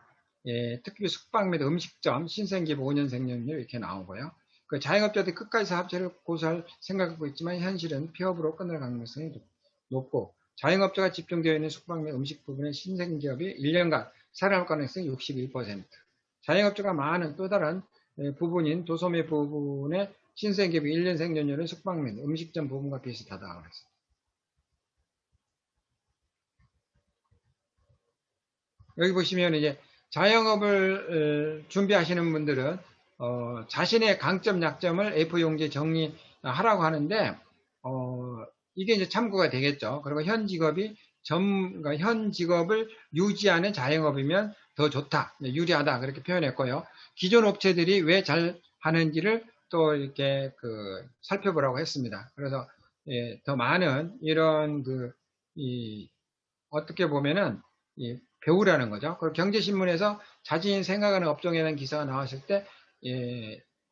특히 숙박 및 음식점, 신생기업 5년 생존율 이렇게 나오고요. 그 자영업자들이 끝까지 사업체를 고수할 생각하고 있지만 현실은 폐업으로 끝날 가능성이 높고 자영업자가 집중되어 있는 숙박 및 음식 부분의 신생기업이 1년간 살아날 가능성이 61%. 자영업자가 많은 또 다른 부분인 도소매 부분의 신생기업의 1년 생존율은 숙박 및 음식점 부분과 비슷하다고 했습니다. 여기 보시면 이제 자영업을 준비하시는 분들은 자신의 강점 약점을 A4용지에 정리하라고 하는데 이게 이제 참고가 되겠죠. 그리고 그러니까 현 직업을 유지하는 자영업이면 더 좋다, 유리하다 그렇게 표현했고요. 기존 업체들이 왜 잘 하는지를 또 이렇게 살펴보라고 했습니다. 그래서 더 많은 이런 어떻게 보면은 배우라는 거죠. 그리고 경제신문에서 자신이 생각하는 업종에 대한 기사가 나왔을 때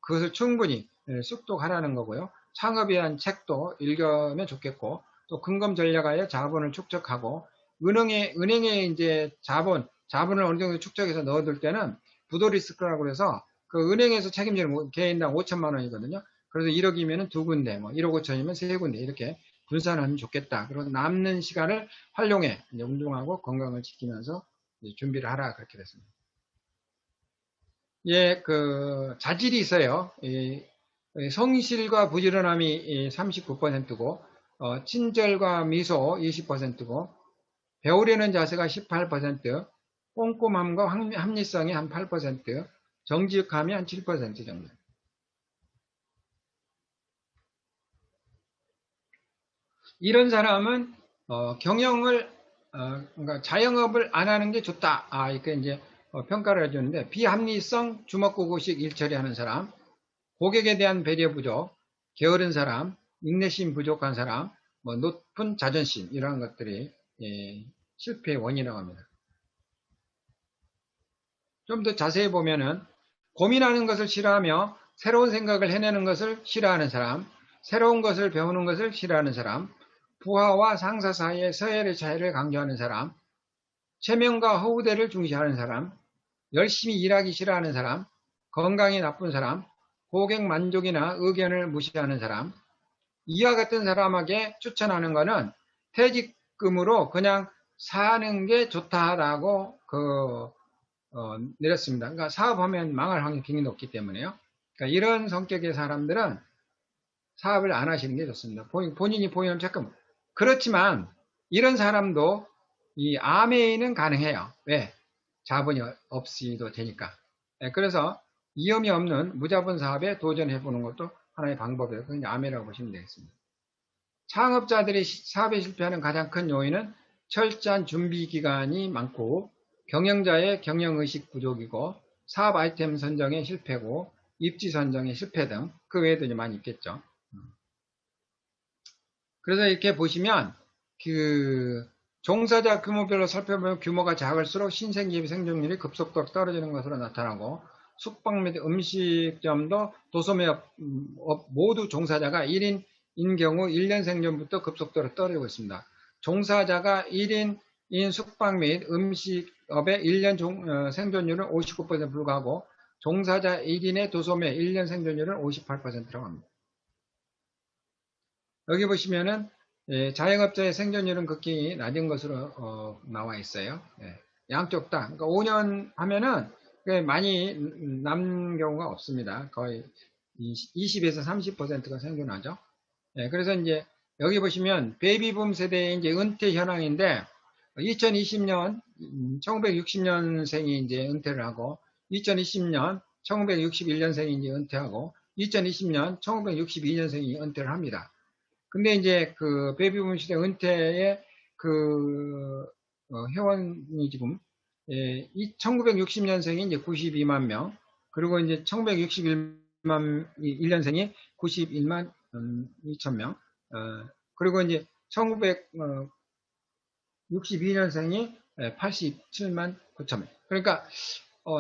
그것을 충분히 습독하라는 거고요. 창업에 대한 책도 읽으면 좋겠고 또 근검 전략하여 자본을 축적하고 은행에 이제 자본을 어느 정도 축적해서 넣어둘 때는 부도 리스크라고 해서 그 은행에서 책임지는 개인당 5천만 원이거든요. 그래서 1억이면 두 군데, 뭐 1억 5천이면 세 군데 이렇게 분산하면 좋겠다. 그리고 남는 시간을 활용해 운동하고 건강을 지키면서 준비를 하라 그렇게 됐습니다. 자질이 있어요. 성실과 부지런함이 39%고 친절과 미소 20%고 배우려는 자세가 18%, 꼼꼼함과 합리성이 한 8%, 정직함이 한 7% 정도. 이런 사람은 그러니까 자영업을 안 하는 게 좋다. 이렇게 이제 평가를 해주는데 비합리성, 주먹구구식 일처리하는 사람, 고객에 대한 배려 부족, 게으른 사람, 인내심 부족한 사람, 뭐 높은 자존심 이러한 것들이 실패의 원인이라고 합니다. 좀 더 자세히 보면은 고민하는 것을 싫어하며 새로운 생각을 해내는 것을 싫어하는 사람, 새로운 것을 배우는 것을 싫어하는 사람, 부하와 상사 사이의 서열의 차이를 강조하는 사람, 체면과 허우대를 중시하는 사람, 열심히 일하기 싫어하는 사람, 건강이 나쁜 사람, 고객 만족이나 의견을 무시하는 사람, 이와 같은 사람에게 추천하는 것은 퇴직금으로 그냥 사는 게 좋다라고 내렸습니다. 그러니까 사업하면 망할 확률이 굉장히 높기 때문에요. 그러니까 이런 성격의 사람들은 사업을 안 하시는 게 좋습니다. 본인이 보이는 조금 그렇지만 이런 사람도 이 아메이는 가능해요. 왜? 자본이 없이도 되니까. 그래서 위험이 없는 무자본 사업에 도전해보는 것도 하나의 방법이에요. 그냥 아메라고 보시면 되겠습니다. 창업자들이 사업에 실패하는 가장 큰 요인은 철저한 준비 기간이 많고 경영자의 경영의식 부족이고 사업 아이템 선정에 실패고 입지 선정에 실패 등 그 외에도 이제 많이 있겠죠. 그래서 이렇게 보시면 종사자 규모별로 살펴보면 규모가 작을수록 신생기업 생존율이 급속도로 떨어지는 것으로 나타나고 숙박 및 음식점도 도소매업 모두 종사자가 1인인 경우 1년 생존부터 급속도로 떨어지고 있습니다. 종사자가 1인인 숙박 및 음식업의 1년 생존율은 59%에 불과하고 종사자 1인의 도소매 1년 생존율은 58%라고 합니다. 여기 보시면은 자영업자의 생존율은 극히 낮은 것으로 나와 있어요. 양쪽 다. 그러니까 5년 하면은 많이 남는 경우가 없습니다. 거의 20에서 30%가 생존하죠. 그래서 이제 여기 보시면 베이비붐 세대의 이제 은퇴 현황인데 2020년 1960년생이 이제 은퇴를 하고 2020년 1961년생이 이제 은퇴하고 2020년 1962년생이 은퇴를 합니다. 근데 이제 베이비붐 시대 은퇴의 그, 회원이 지금, 1960년생이 이제 92만 명, 그리고 이제 1961만, 1년생이 91만 2천 명, 그리고 이제 1962년생이 87만 9천 명. 그러니까,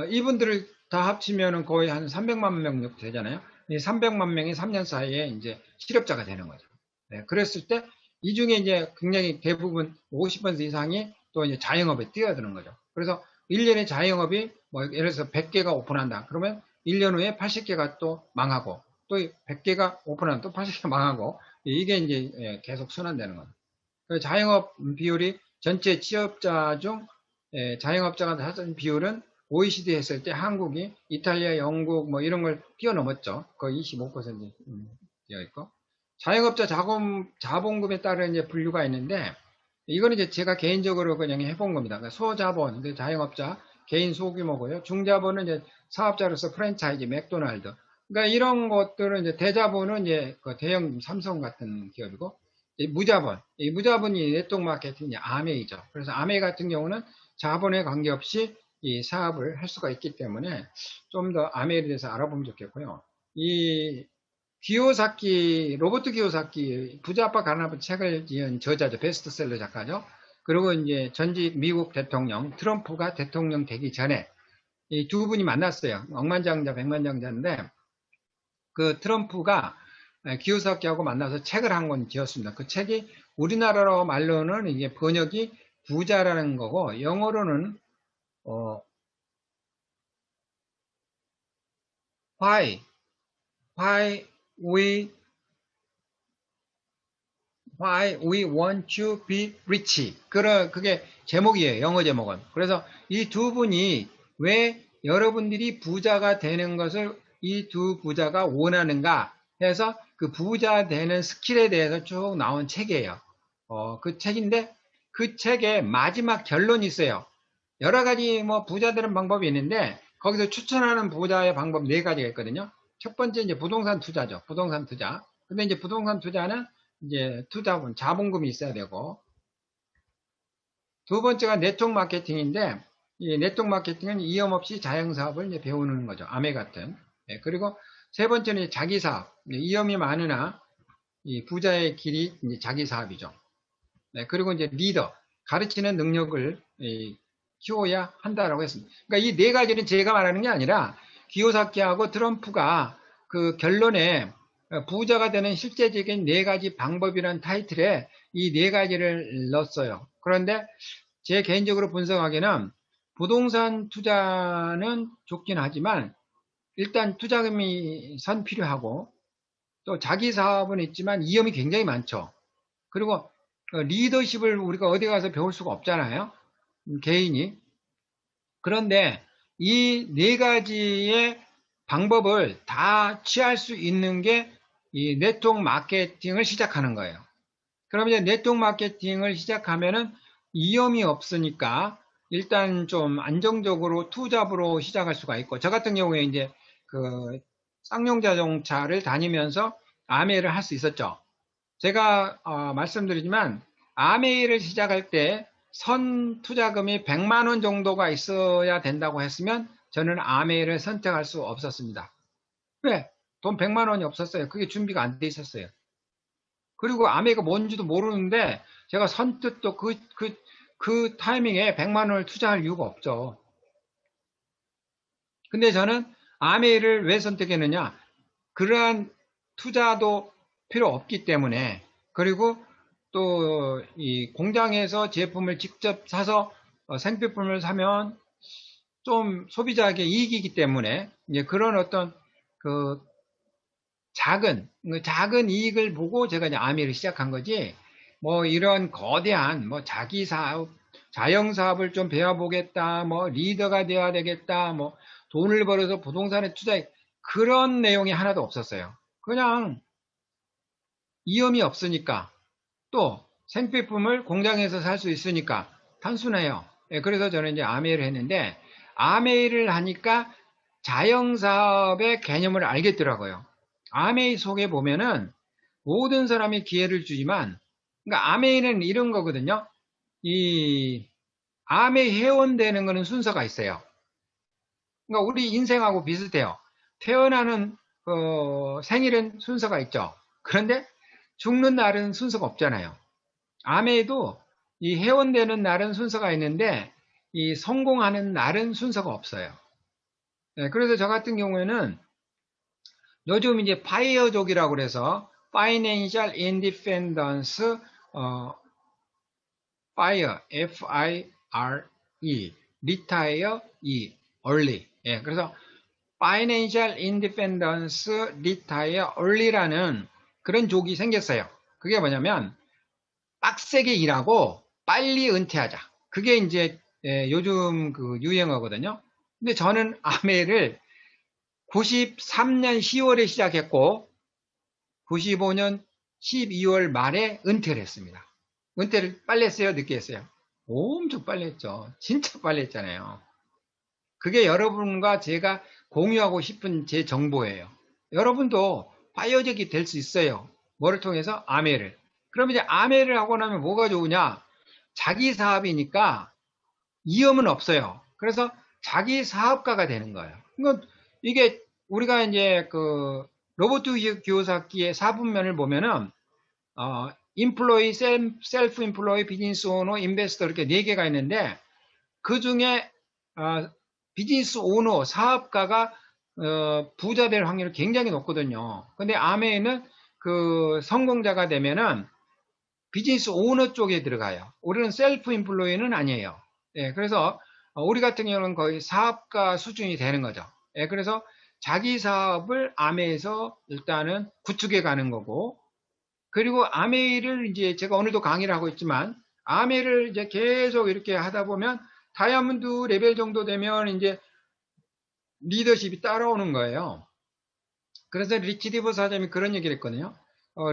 이분들을 다 합치면은 거의 한 300만 명 정도 되잖아요. 이 300만 명이 3년 사이에 이제 실업자가 되는 거죠. 네, 그랬을 때, 이 중에 이제 굉장히 대부분 50% 이상이 또 이제 자영업에 뛰어드는 거죠. 그래서 1년에 자영업이 뭐 예를 들어서 100개가 오픈한다. 그러면 1년 후에 80개가 또 망하고, 또 100개가 오픈하면 또 80개가 망하고, 이게 이제 계속 순환되는 거죠. 자영업 비율이 전체 취업자 중 자영업자가 하던 비율은 OECD 했을 때 한국이 이탈리아, 영국 뭐 이런 걸 뛰어넘었죠. 거의 25% 되어 있고. 자영업자 자본금에 따른 이제 분류가 있는데, 이거는 이제 제가 개인적으로 그냥 해본 겁니다. 그러니까 소자본, 자영업자, 개인 소규모고요. 중자본은 이제 사업자로서 프랜차이즈, 맥도날드. 그러니까 이런 것들은 이제 대자본은 이제 그 대형 삼성 같은 기업이고, 무자본, 이 무자본이 네트워크 마케팅, 아메이죠. 그래서 아메이 같은 경우는 자본에 관계없이 이 사업을 할 수가 있기 때문에 좀 더 아메이에 대해서 알아보면 좋겠고요. 이 기요사키, 로버트 기요사키, 부자 아빠 가난 아빠 책을 지은 저자죠. 베스트셀러 작가죠. 그리고 이제 전직 미국 대통령, 트럼프가 대통령 되기 전에 이 두 분이 만났어요. 억만장자, 백만장자인데, 그 트럼프가 기요사키하고 만나서 책을 한 권 지었습니다. 그 책이 우리나라로 말로는 이게 번역이 부자라는 거고, 영어로는, why, why we Why we want to be rich. 그게 제목이에요. 영어 제목은. 그래서 이 두 분이 왜 여러분들이 부자가 되는 것을 이 두 부자가 원하는가 해서 그 부자 되는 스킬에 대해서 쭉 나온 책이에요. 그 책인데 그 책에 마지막 결론이 있어요. 여러 가지 뭐 부자 되는 방법이 있는데 거기서 추천하는 부자의 방법 네 가지가 있거든요. 첫 번째 이제 부동산 투자죠. 부동산 투자. 근데 이제 부동산 투자는 이제 투자분, 자본금이 있어야 되고, 두 번째가 네트워크 마케팅인데, 이 네트워크 마케팅은 위험 없이 자영사업을 이제 배우는 거죠. 아메 같은. 네, 그리고 세 번째는 자기 사업. 위험이 많으나, 이 부자의 길이 이제 자기 사업이죠. 네, 그리고 이제 리더. 가르치는 능력을 키워야 한다라고 했습니다. 그러니까 이 네 가지는 제가 말하는 게 아니라, 기요사키하고 트럼프가 그 결론에 부자가 되는 실제적인 네 가지 방법이라는 타이틀에 이 네 가지를 넣었어요. 그런데 제 개인적으로 분석하기에는 부동산 투자는 좋긴 하지만 일단 투자금이 선 필요하고 또 자기 사업은 있지만 위험이 굉장히 많죠. 그리고 리더십을 우리가 어디 가서 배울 수가 없잖아요. 개인이. 그런데 이 네 가지의 방법을 다 취할 수 있는 게 이 네트워크 마케팅을 시작하는 거예요. 그럼 이제 네트워크 마케팅을 시작하면은 위험이 없으니까 일단 좀 안정적으로 투잡으로 시작할 수가 있고, 저 같은 경우에 이제 그 쌍용 자동차를 다니면서 아메이를 할 수 있었죠. 제가 말씀드리지만 아메이를 시작할 때 선 투자금이 100만 원 정도가 있어야 된다고 했으면 저는 아메이를 선택할 수 없었습니다. 왜? 돈 100만 원이 없었어요. 그게 준비가 안 돼 있었어요. 그리고 아메이가 뭔지도 모르는데 제가 선뜻 또 그 타이밍에 100만 원을 투자할 이유가 없죠. 근데 저는 아메이를 왜 선택했느냐? 그러한 투자도 필요 없기 때문에, 그리고 또 이 공장에서 제품을 직접 사서 생필품을 사면 좀 소비자에게 이익이기 때문에 이제 그런 어떤 그 작은 이익을 보고 제가 이제 아미를 시작한 거지, 뭐 이런 거대한 뭐 자기 사업, 자영 사업을 좀 배워보겠다, 뭐 리더가 되어야 되겠다, 뭐 돈을 벌어서 부동산에 투자해, 그런 내용이 하나도 없었어요. 그냥 위험이 없으니까, 또 생필품을 공장에서 살 수 있으니까 단순해요. 예, 그래서 저는 이제 아메이를 했는데, 아메이를 하니까 자영사업의 개념을 알겠더라고요. 아메이 속에 보면은 모든 사람이 기회를 주지만, 그러니까 아메이는 이런 거거든요. 이 암에 회원되는 거는 순서가 있어요. 그러니까 우리 인생하고 비슷해요. 태어나는 생일은 순서가 있죠. 그런데 죽는 날은 순서가 없잖아요. 암에도 이 회원되는 날은 순서가 있는데 이 성공하는 날은 순서가 없어요. 네, 그래서 저 같은 경우에는 요즘 이제 파이어족이라고 그래서 Financial Independence FIRE, F-I-R-E, Retire Early. 예, 그래서 Financial Independence Retire Early라는 그런 족이 생겼어요. 그게 뭐냐면 빡세게 일하고 빨리 은퇴하자. 그게 이제 요즘 그 유행어거든요. 근데 저는 아메를 93년 10월에 시작했고 95년 12월 말에 은퇴를 했습니다. 은퇴를 빨리 했어요? 늦게 했어요? 엄청 빨리 했죠. 진짜 빨리 했잖아요. 그게 여러분과 제가 공유하고 싶은 제 정보예요. 여러분도 파이어적이 될 수 있어요. 뭐를 통해서? 아메를. 그럼 이제 아메를 하고 나면 뭐가 좋으냐? 자기 사업이니까 위험은 없어요. 그래서 자기 사업가가 되는 거예요. 그러니까 이게 우리가 이제 그 로버트 기요사키의 사분면을 보면은 인플로이, 셀프 인플로이, 비즈니스 오너, 인베스터 이렇게 네 개가 있는데 그 중에 비즈니스 오너, 사업가가 부자 될 확률이 굉장히 높거든요. 근데 아메에는 그 성공자가 되면은 비즈니스 오너 쪽에 들어가요. 우리는 셀프 인플로이는 아니에요. 예, 그래서 우리 같은 경우는 거의 사업가 수준이 되는 거죠. 예, 그래서 자기 사업을 아메에서 일단은 구축해 가는 거고, 그리고 아메이를 이제 제가 오늘도 강의를 하고 있지만 아메이를 이제 계속 이렇게 하다 보면 다이아몬드 레벨 정도 되면 이제 리더십이 따라오는 거예요. 그래서 리치 디버 사장님이 그런 얘기를 했거든요.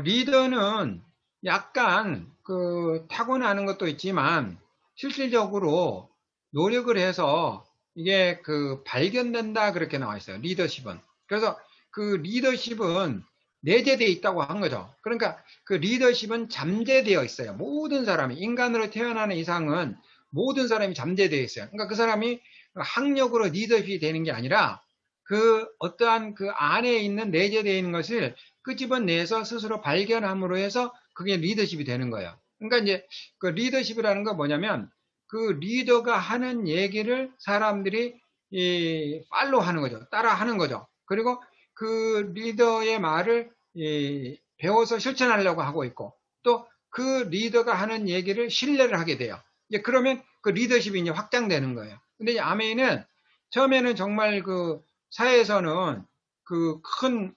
리더는 약간 그 타고나는 것도 있지만 실질적으로 노력을 해서 이게 그 발견된다 그렇게 나와 있어요. 리더십은. 그래서 그 리더십은 내재되어 있다고 한 거죠. 그러니까 그 리더십은 잠재되어 있어요. 모든 사람이 인간으로 태어나는 이상은 모든 사람이 잠재되어 있어요. 그러니까 그 사람이 학력으로 리더십이 되는 게 아니라 그 어떠한 그 안에 있는 내재되어 있는 것을 끄집어내서 스스로 발견함으로 해서 그게 리더십이 되는 거예요. 그러니까 이제 그 리더십이라는 건 뭐냐면 그 리더가 하는 얘기를 사람들이 팔로우 하는 거죠. 따라 하는 거죠. 그리고 그 리더의 말을 배워서 실천하려고 하고 있고 또 그 리더가 하는 얘기를 신뢰를 하게 돼요. 이제 그러면 그 리더십이 이제 확장되는 거예요. 근데 아메이는 처음에는 정말 그 사회에서는 그 큰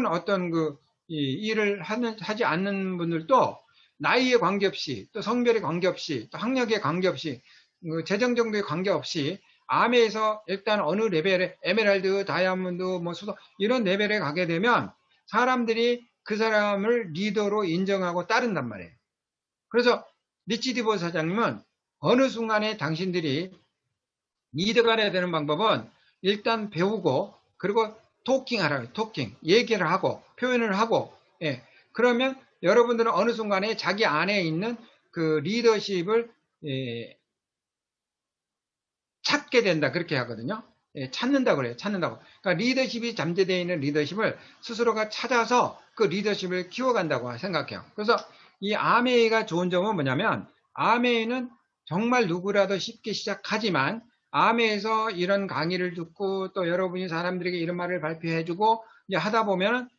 어떤 그 일을 하지 않는 분들도 나이에 관계없이 또 성별에 관계없이 또 학력에 관계없이 그 재정 정도에 관계없이 암에서 일단 어느 레벨에 에메랄드, 다이아몬드, 뭐 수도 이런 레벨에 가게 되면 사람들이 그 사람을 리더로 인정하고 따른단 말이에요. 그래서 리치 디버 사장님은 어느 순간에 당신들이 리더가 돼야 되는 방법은 일단 배우고 그리고 토킹하라 토킹 얘기를 하고 표현을 하고 예. 그러면 여러분들은 어느 순간에 자기 안에 있는 그 리더십을 찾게 된다 그렇게 하거든요. 예, 찾는다 그래요. 찾는다고. 그러니까 리더십이 잠재되어 있는 리더십을 스스로가 찾아서 그 리더십을 키워간다고 생각해요. 그래서 이 아메이가 좋은 점은 뭐냐면 아메이는 정말 누구라도 쉽게 시작하지만 아메에서 이런 강의를 듣고 또 여러분이 사람들에게 이런 말을 발표해주고 이제 하다 보면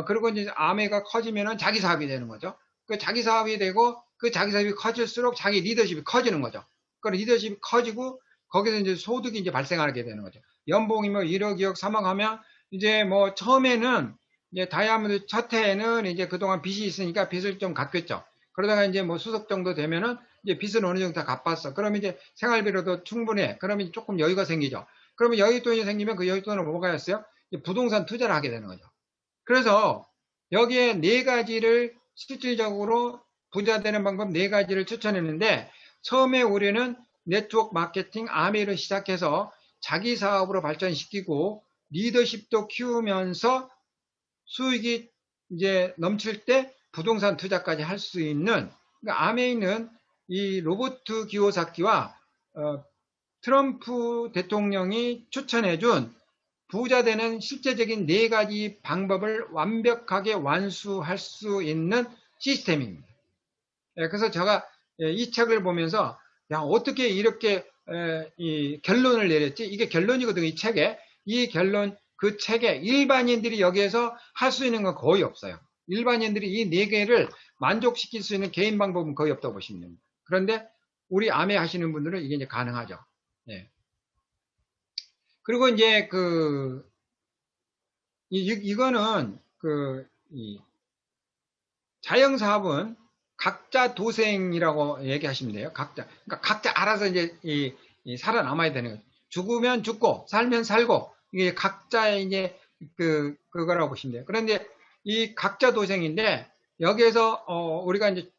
그리고 이제 아메가 커지면은 자기 사업이 되는 거죠. 그 자기 사업이 되고 그 자기 사업이 커질수록 자기 리더십이 커지는 거죠. 그 리더십이 커지고 거기서 이제 소득이 이제 발생하게 되는 거죠. 연봉이 뭐 1억, 2억, 3억 하면 이제 뭐 처음에는 이제 다이아몬드 첫 해에는 이제 그동안 빚이 있으니까 빚을 좀 갚겠죠. 그러다가 이제 뭐 수석 정도 되면은 이제 빚을 어느 정도 다 갚았어. 그러면 이제 생활비로도 충분해. 그러면 조금 여유가 생기죠. 그러면 여윳돈이 생기면 그 여윳돈을 뭐가 였어요? 부동산 투자를 하게 되는 거죠. 그래서 여기에 네 가지를 실질적으로 부자 되는 방법 네 가지를 추천했는데 처음에 우리는 네트워크 마케팅 아메를 시작해서 자기 사업으로 발전시키고 리더십도 키우면서 수익이 이제 넘칠 때 부동산 투자까지 할 수 있는 그러니까 아메이는 이 로버트 기요사키와 트럼프 대통령이 추천해준 부자 되는 실제적인 4가지 방법을 완벽하게 완수할 수 있는 시스템입니다. 그래서 제가 이 책을 보면서 야, 어떻게 이렇게 이 결론을 내렸지? 이게 결론이거든요. 이 책에. 이 결론, 그 책에 일반인들이 여기에서 할 수 있는 건 거의 없어요. 일반인들이 이 4개를 만족시킬 수 있는 개인 방법은 거의 없다고 보시면 됩니다. 그런데 우리 암에 하시는 분들은 이게 이제 가능하죠. 예. 그리고 이제 이거는 자영사업은 각자 도생이라고 얘기하시면 돼요. 그러니까 각자 알아서 이제 살아남아야 되는 거죠. 죽으면 죽고, 살면 살고, 이게 각자의 이제 그거라고 보시면 돼요. 그런데 이 각자 도생인데, 여기에서, 우리가 이제,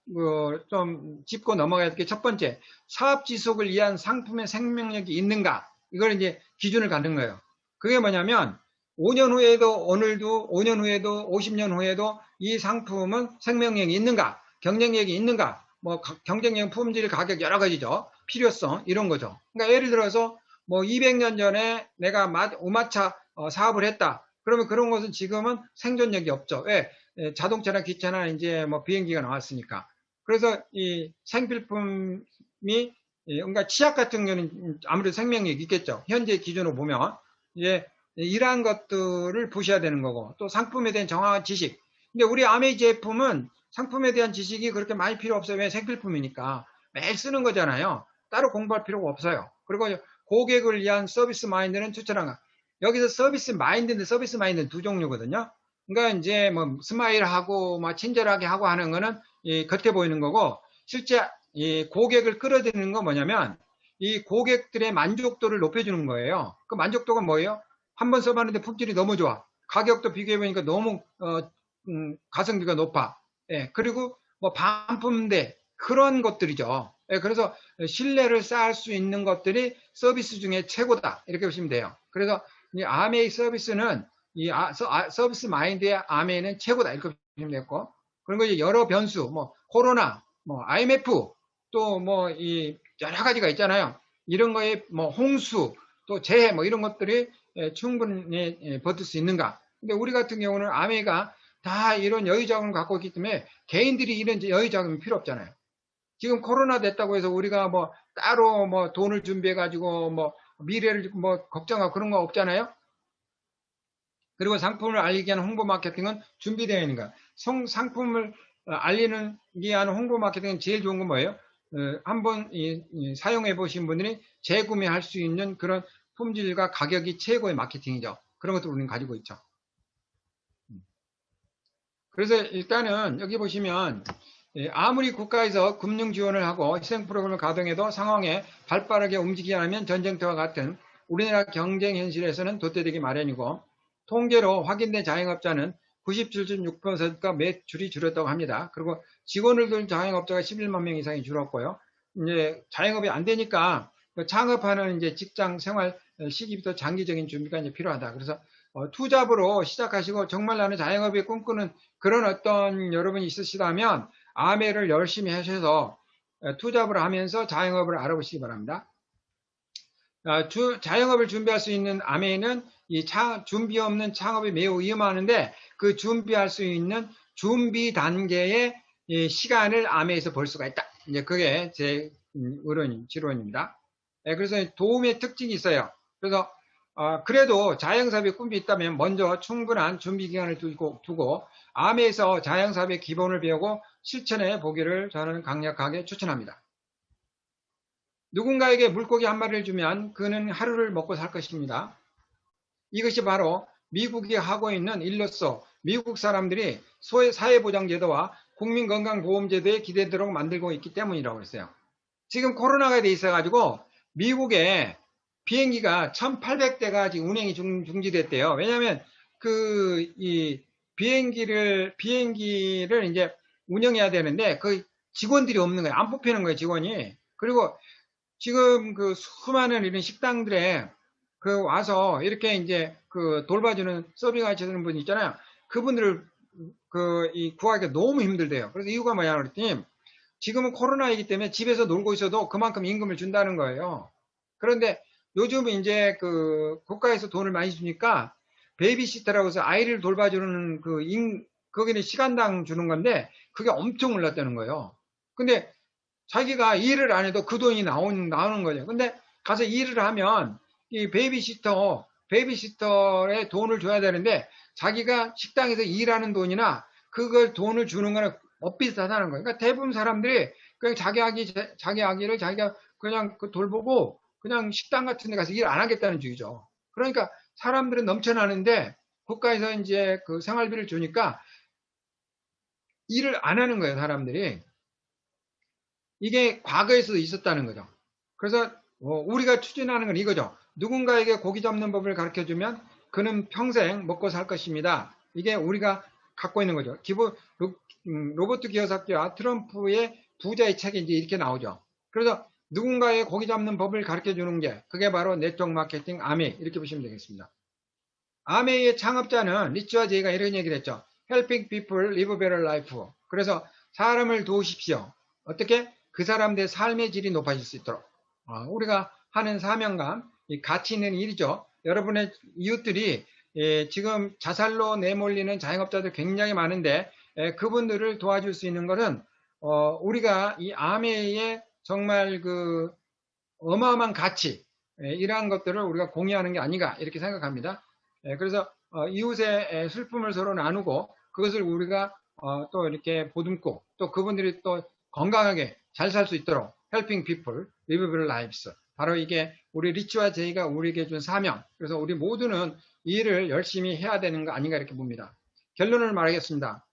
좀 짚고 넘어가야 될 게 첫 번째, 사업 지속을 위한 상품의 생명력이 있는가? 이걸 이제 기준을 갖는 거예요. 그게 뭐냐면, 5년 후에도, 오늘도, 5년 후에도, 50년 후에도 이 상품은 생명력이 있는가? 경쟁력이 있는가? 뭐, 경쟁력, 품질, 가격, 여러 가지죠. 필요성, 이런 거죠. 그러니까 예를 들어서, 뭐, 200년 전에 내가 우마차 사업을 했다. 그러면 그런 것은 지금은 생존력이 없죠. 왜? 자동차나 기차나 이제 뭐 비행기가 나왔으니까. 그래서 이 생필품이, 그러니까 치약 같은 경우는 아무래도 생명력이 있겠죠. 현재 기준으로 보면. 이제 이러한 것들을 보셔야 되는 거고, 또 상품에 대한 정확한 지식. 근데 우리 아메이 제품은 상품에 대한 지식이 그렇게 많이 필요 없어요. 왜? 생필품이니까. 매일 쓰는 거잖아요. 따로 공부할 필요가 없어요. 그리고 고객을 위한 서비스 마인드는 추천한가. 여기서 서비스 마인드는 두 종류거든요. 그러니까 이제 뭐 스마일하고 뭐 친절하게 하고 하는 거는 겉에 보이는 거고, 실제 고객을 끌어들이는 건 뭐냐면 이 고객들의 만족도를 높여주는 거예요. 그 만족도가 뭐예요? 한번 써봤는데 품질이 너무 좋아. 가격도 비교해보니까 너무 가성비가 높아. 예, 그리고 뭐 반품대 그런 것들이죠. 예, 그래서 신뢰를 쌓을 수 있는 것들이 서비스 중에 최고다. 이렇게 보시면 돼요. 그래서 이 아메이 서비스는 서비스 마인드의 아메이는 최고다. 이렇게 보시면 되고, 그리고 이제 여러 변수, 뭐 코로나, 뭐 IMF, 또 뭐 이 여러 가지가 있잖아요. 이런 거에 뭐 홍수, 또 재해, 뭐 이런 것들이 충분히 버틸 수 있는가. 근데 우리 같은 경우는 아메이가 다 이런 여유 자금을 갖고 있기 때문에 개인들이 이런 여유 자금이 필요 없잖아요. 지금 코로나 됐다고 해서 우리가 뭐 따로 뭐 돈을 준비해 가지고 뭐 미래를 뭐 걱정하고 그런 거 없잖아요. 그리고 상품을 알리기 위한 홍보 마케팅은 준비되어 있는 거야. 상품을 알리는 위한 홍보 마케팅은 제일 좋은 건 뭐예요? 한번 사용해 보신 분들이 재구매할 수 있는 그런 품질과 가격이 최고의 마케팅이죠. 그런 것도 우리는 가지고 있죠. 그래서 일단은 여기 보시면 아무리 국가에서 금융 지원을 하고 희생 프로그램을 가동해도 상황에 발빠르게 움직이지 않으면 전쟁터와 같은 우리나라 경쟁 현실에서는 도태되기 마련이고, 통계로 확인된 자영업자는 97.6%가 매출이 줄었다고 합니다. 그리고 직원을 둔 자영업자가 11만 명 이상이 줄었고요. 이제 자영업이 안 되니까 창업하는 이제 직장 생활 시기부터 장기적인 준비가 이제 필요하다. 그래서 투잡으로 시작하시고 정말 나는 자영업이 꿈꾸는 그런 어떤 여러분이 있으시다면 아메를 열심히 하셔서 투잡을 하면서 자영업을 알아보시기 바랍니다. 자영업을 준비할 수 있는 아메는 준비 없는 창업이 매우 위험하는데, 그 준비할 수 있는 준비 단계의 시간을 아메에서 볼 수가 있다. 이제 그게 제 지론입니다. 그래서 도움의 특징이 있어요. 그래서 그래도 자영사업의 꿈이 있다면 먼저 충분한 준비 기간을 두고 아메에서 자영사업의 기본을 배우고 실천해 보기를 저는 강력하게 추천합니다. 누군가에게 물고기 한 마리를 주면 그는 하루를 먹고 살 것입니다. 이것이 바로 미국이 하고 있는 일로서 미국 사람들이 사회보장제도와 국민건강보험제도에 기대도록 만들고 있기 때문이라고 했어요. 지금 코로나가 돼 있어가지고 미국에 비행기가 1,800대가 지금 운행이 중지됐대요. 왜냐하면 이 비행기를 이제 운영해야 되는데 그 직원들이 없는 거예요. 안 뽑히는 거예요, 직원이. 그리고 지금 그 수많은 이런 식당들에 와서 이렇게 이제 돌봐주는 서빙 하시는 분 있잖아요. 그분들을 구하기가 너무 힘들대요. 그래서 이유가 뭐냐 그랬더니 지금은 코로나이기 때문에 집에서 놀고 있어도 그만큼 임금을 준다는 거예요. 그런데 요즘은 이제 그 국가에서 돈을 많이 주니까 베이비시터라고 해서 아이를 돌봐주는 거기는 시간당 주는 건데 그게 엄청 올랐다는 거예요. 근데 자기가 일을 안 해도 그 돈이 나오는 거죠. 근데 가서 일을 하면 이 베이비시터에 돈을 줘야 되는데 자기가 식당에서 일하는 돈이나 그걸 돈을 주는 거는 비슷하다는 거예요. 그러니까 대부분 사람들이 그냥 자기 아기를 자기가 그냥 그 돌보고 그냥 식당 같은 데 가서 일 안 하겠다는 주의죠. 그러니까 사람들은 넘쳐나는데 국가에서 이제 그 생활비를 주니까 일을 안 하는 거예요, 사람들이. 이게 과거에서도 있었다는 거죠. 그래서 우리가 추진하는 건 이거죠. 누군가에게 고기 잡는 법을 가르쳐 주면 그는 평생 먹고 살 것입니다. 이게 우리가 갖고 있는 거죠. 로버트 기요사키와 트럼프의 부자의 책이 이제 이렇게 나오죠. 그래서 누군가의 고기 잡는 법을 가르쳐 주는 게 그게 바로 네트워크 마케팅 아메이 이렇게 보시면 되겠습니다. 아메이의 창업자는 리치와 제이가 이런 얘기를 했죠. Helping people live better life. 그래서 사람을 도우십시오. 어떻게? 그 사람들의 삶의 질이 높아질 수 있도록. 우리가 하는 사명감, 가치 있는 일이죠. 여러분의 이웃들이 지금 자살로 내몰리는 자영업자들 굉장히 많은데 그분들을 도와줄 수 있는 것은 우리가 이 아메이의 정말 그 어마어마한 가치 이러한 것들을 우리가 공유하는 게 아닌가 이렇게 생각합니다. 그래서 이웃의 슬픔을 서로 나누고 그것을 우리가 또 이렇게 보듬고 또 그분들이 또 건강하게 잘 살 수 있도록 helping people live better lives. 바로 이게 우리 리치와 제이가 우리에게 준 사명. 그래서 우리 모두는 이 일을 열심히 해야 되는 거 아닌가 이렇게 봅니다. 결론을 말하겠습니다.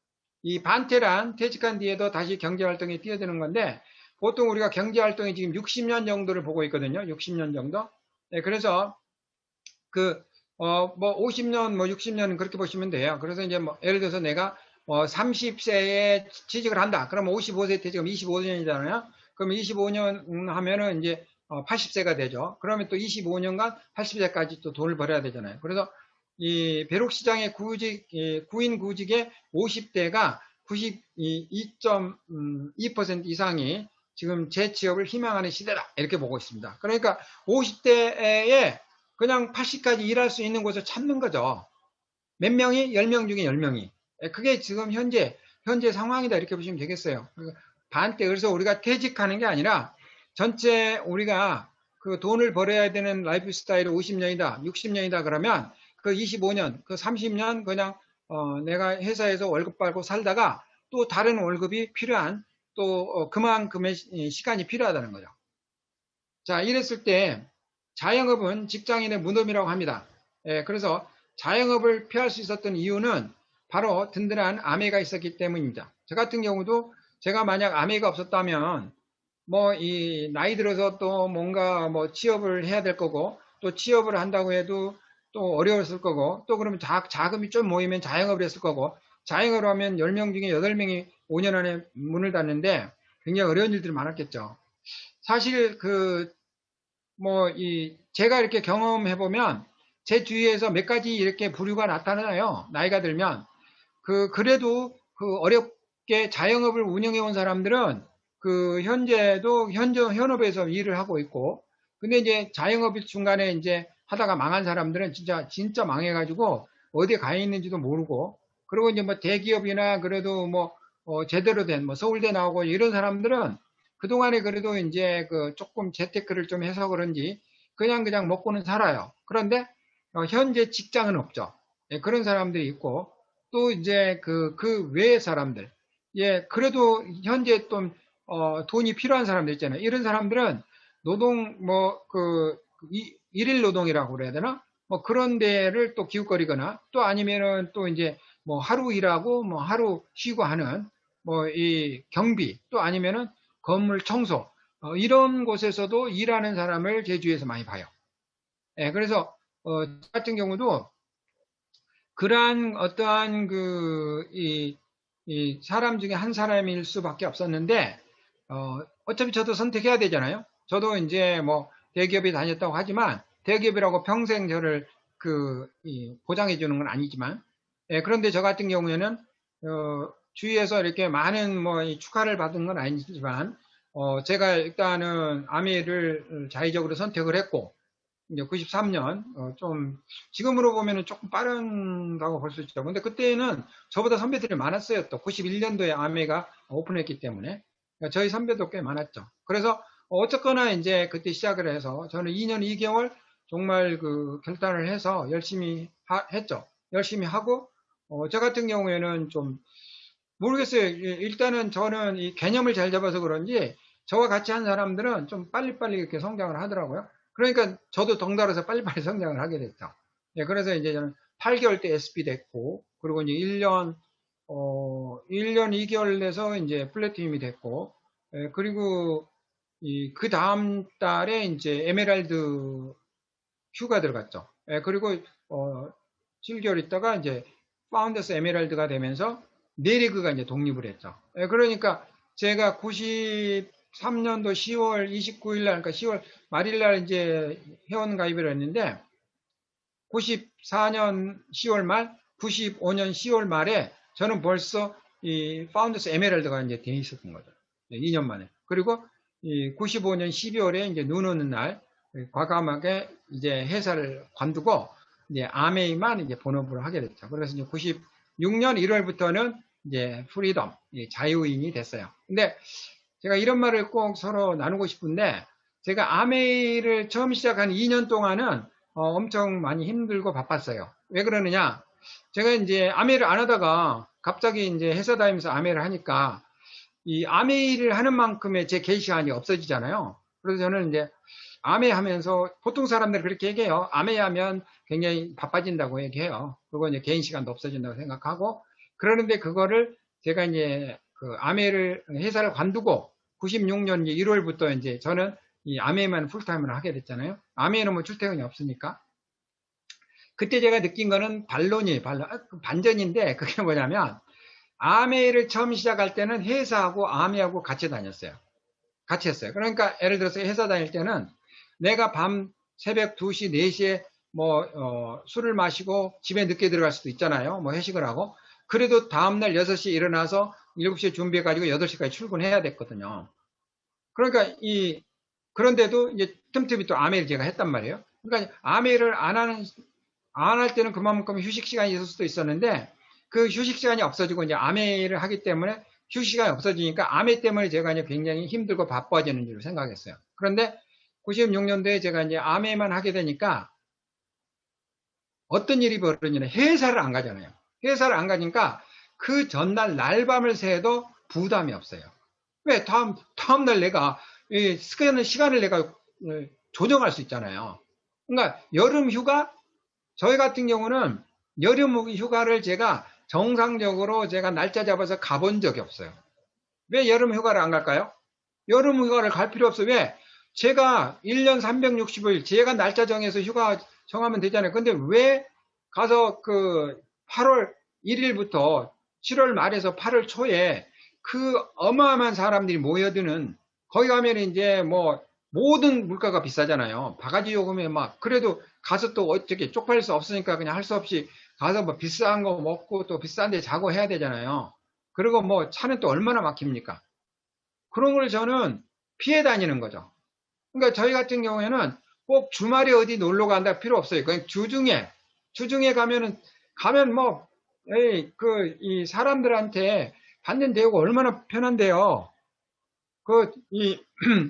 이 반테란 퇴직한 뒤에도 다시 경제활동에 뛰어드는 건데 보통 우리가 경제활동이 지금 60년 정도를 보고 있거든요. 60년 정도. 그래서 뭐 50년, 뭐 60년 그렇게 보시면 돼요. 그래서 이제 뭐 예를 들어서 내가 30세에 취직을 한다. 그러면 55세 퇴직하면 25년이잖아요. 그러면 25년 하면은 이제 80세가 되죠. 그러면 또 25년간 80세까지 또 돈을 벌어야 되잖아요. 그래서 이 벼룩시장의 구인 구직의 50대가 92.2% 이상이 지금 재취업을 희망하는 시대다. 이렇게 보고 있습니다. 그러니까 50대에 그냥 80까지 일할 수 있는 곳을 찾는 거죠. 몇 명이? 10명 중에 10명이. 그게 지금 현재 상황이다. 이렇게 보시면 되겠어요. 반대. 그래서 우리가 퇴직하는 게 아니라 전체 우리가 그 돈을 벌어야 되는 라이프 스타일이 50년이다, 60년이다 그러면 그 25년, 그 30년 그냥 내가 회사에서 월급 받고 살다가 또 다른 월급이 필요한 또 그만큼의 시간이 필요하다는 거죠. 자, 이랬을 때 자영업은 직장인의 무덤이라고 합니다. 그래서 자영업을 피할 수 있었던 이유는 바로 든든한 아메가 있었기 때문입니다. 저 같은 경우도 제가 만약 아메가 없었다면 뭐 이 나이 들어서 또 뭔가 뭐 취업을 해야 될 거고 또 취업을 한다고 해도 또 어려웠을 거고 또 그러면 자금이 좀 모이면 자영업을 했을 거고 자영업을 하면 10명 중에 8명이 5년 안에 문을 닫는데 굉장히 어려운 일들이 많았겠죠. 사실 제가 이렇게 경험해 보면 제 주위에서 몇 가지 이렇게 부류가 나타나요. 나이가 들면 그래도 그 어렵게 자영업을 운영해 온 사람들은 그 현업에서 일을 하고 있고 근데 이제 자영업 중간에 이제 하다가 망한 사람들은 진짜 망해가지고 어디에 가 있는지도 모르고 그리고 이제 뭐 대기업이나 그래도 뭐 제대로 된 뭐 서울대 나오고 이런 사람들은 그동안에 그래도 이제 그 조금 재테크를 좀 해서 그런지 그냥 먹고는 살아요. 그런데 현재 직장은 없죠. 그런 사람들이 있고 또 이제 그 외의 사람들 그래도 현재 좀 돈이 필요한 사람들 있잖아요. 이런 사람들은 노동 일일 노동이라고 그래야 되나? 뭐 그런 데를 또 기웃거리거나 또 아니면은 또 이제 뭐 하루 일하고 뭐 하루 쉬고 하는 뭐 이 경비 또 아니면은 건물 청소 이런 곳에서도 일하는 사람을 제 주위에서 많이 봐요. 그래서 저 같은 경우도 그러한 어떠한 이 사람 중에 한 사람일 수밖에 없었는데 어차피 저도 선택해야 되잖아요. 저도 이제 뭐 대기업에 다녔다고 하지만 대기업이라고 평생 저를 보장해 주는 건 아니지만 그런데 저 같은 경우에는 주위에서 이렇게 많은 뭐 축하를 받은 건 아니지만, 제가 일단은 아메를 자의적으로 선택을 했고, 이제 93년, 좀, 지금으로 보면은 조금 빠른다고 볼 수 있죠. 근데 그때는 저보다 선배들이 많았어요. 또 91년도에 아메가 오픈했기 때문에. 그러니까 저희 선배도 꽤 많았죠. 그래서 어쨌거나 이제 그때 시작을 해서 저는 2년 2개월 정말 그 결단을 해서 열심히 했죠. 열심히 하고, 저 같은 경우에는 좀, 모르겠어요. 일단은 저는 이 개념을 잘 잡아서 그런지 저와 같이 한 사람들은 좀 빨리빨리 이렇게 성장을 하더라고요. 그러니까 저도 덩달아서 빨리빨리 성장을 하게 됐죠. 예, 그래서 이제 저는 8개월 때 SP 됐고, 그리고 이제 1년 2개월 내서 이제 플래티늄이 됐고, 예, 그리고 그 다음 달에 이제 에메랄드 휴가 들어갔죠. 예, 그리고 7개월 있다가 이제 파운더스 에메랄드가 되면서 네리그가 이제 독립을 했죠. 예, 그러니까 제가 93년도 10월 29일 날, 그러니까 10월 말일 날 이제 회원 가입을 했는데 94년 10월 말, 95년 10월 말에 저는 벌써 이 파운더스 에메랄드가 이제 돼 있었던 거죠. 2년 만에. 그리고 95년 12월에 이제 눈 오는 날 과감하게 이제 회사를 관두고 이제 아메이만 이제 본업으로 하게 됐죠. 그래서 이제 96년 1월부터는 이제 프리덤, 자유인이 됐어요. 근데 제가 이런 말을 꼭 서로 나누고 싶은데 제가 아메이를 처음 시작한 2년 동안은 엄청 많이 힘들고 바빴어요. 왜 그러느냐? 제가 이제 아메이를 안 하다가 갑자기 이제 회사 다니면서 아메이를 하니까 이 아메이를 하는 만큼의 제 개인 시간이 없어지잖아요. 그래서 저는 이제 아메이 하면서 보통 사람들이 그렇게 얘기해요. 아메이 하면 굉장히 바빠진다고 얘기해요. 그리고 이제 개인 시간도 없어진다고 생각하고 그러는데 그거를 제가 이제 그 아메이를 회사를 관두고 96년 1월부터 이제 저는 이 아메이만 풀타임으로 하게 됐잖아요. 아메이는 뭐 출퇴근이 없으니까. 그때 제가 느낀 거는 반전인데 그게 뭐냐면 아메이를 처음 시작할 때는 회사하고 아메이하고 같이 다녔어요. 같이 했어요. 그러니까 예를 들어서 회사 다닐 때는 내가 밤 새벽 2시, 4시에 뭐 술을 마시고 집에 늦게 들어갈 수도 있잖아요. 뭐 회식을 하고. 그래도 다음날 6시에 일어나서 7시에 준비해가지고 8시까지 출근해야 됐거든요. 그러니까 그런데도 이제 틈틈이 또 아메이를 제가 했단 말이에요. 그러니까 아메이를 안 할 때는 그만큼 휴식 시간이 있을 수도 있었는데 그 휴식 시간이 없어지고 이제 아메이를 하기 때문에 휴식 시간이 없어지니까 아메이 때문에 제가 이제 굉장히 힘들고 바빠지는 줄 생각했어요. 그런데 96년도에 제가 이제 아메이만 하게 되니까 어떤 일이 벌어지냐면 회사를 안 가잖아요. 회사를 안 가니까 그 전날 날밤을 새도 부담이 없어요. 왜? 다음날 내가, 시간을 내가 조정할 수 있잖아요. 그러니까 여름 휴가, 저희 같은 경우는 여름 휴가를 제가 정상적으로 제가 날짜 잡아서 가본 적이 없어요. 왜 여름 휴가를 안 갈까요? 여름 휴가를 갈 필요 없어요. 왜? 제가 1년 365일 제가 날짜 정해서 휴가 정하면 되잖아요. 근데 왜 가서 그 8월 1일부터 7월 말에서 8월 초에 그 어마어마한 사람들이 모여드는 거기 가면 이제 뭐 모든 물가가 비싸잖아요. 바가지 요금에 막 그래도 가서 또 어떻게 쪽팔릴 수 없으니까 그냥 할 수 없이 가서 뭐 비싼 거 먹고 또 비싼 데 자고 해야 되잖아요. 그리고 뭐 차는 또 얼마나 막힙니까? 그런 걸 저는 피해 다니는 거죠. 그러니까 저희 같은 경우에는 꼭 주말에 어디 놀러 간다 필요 없어요. 그냥 주중에 가면 뭐, 이 사람들한테 받는 대우가 얼마나 편한데요.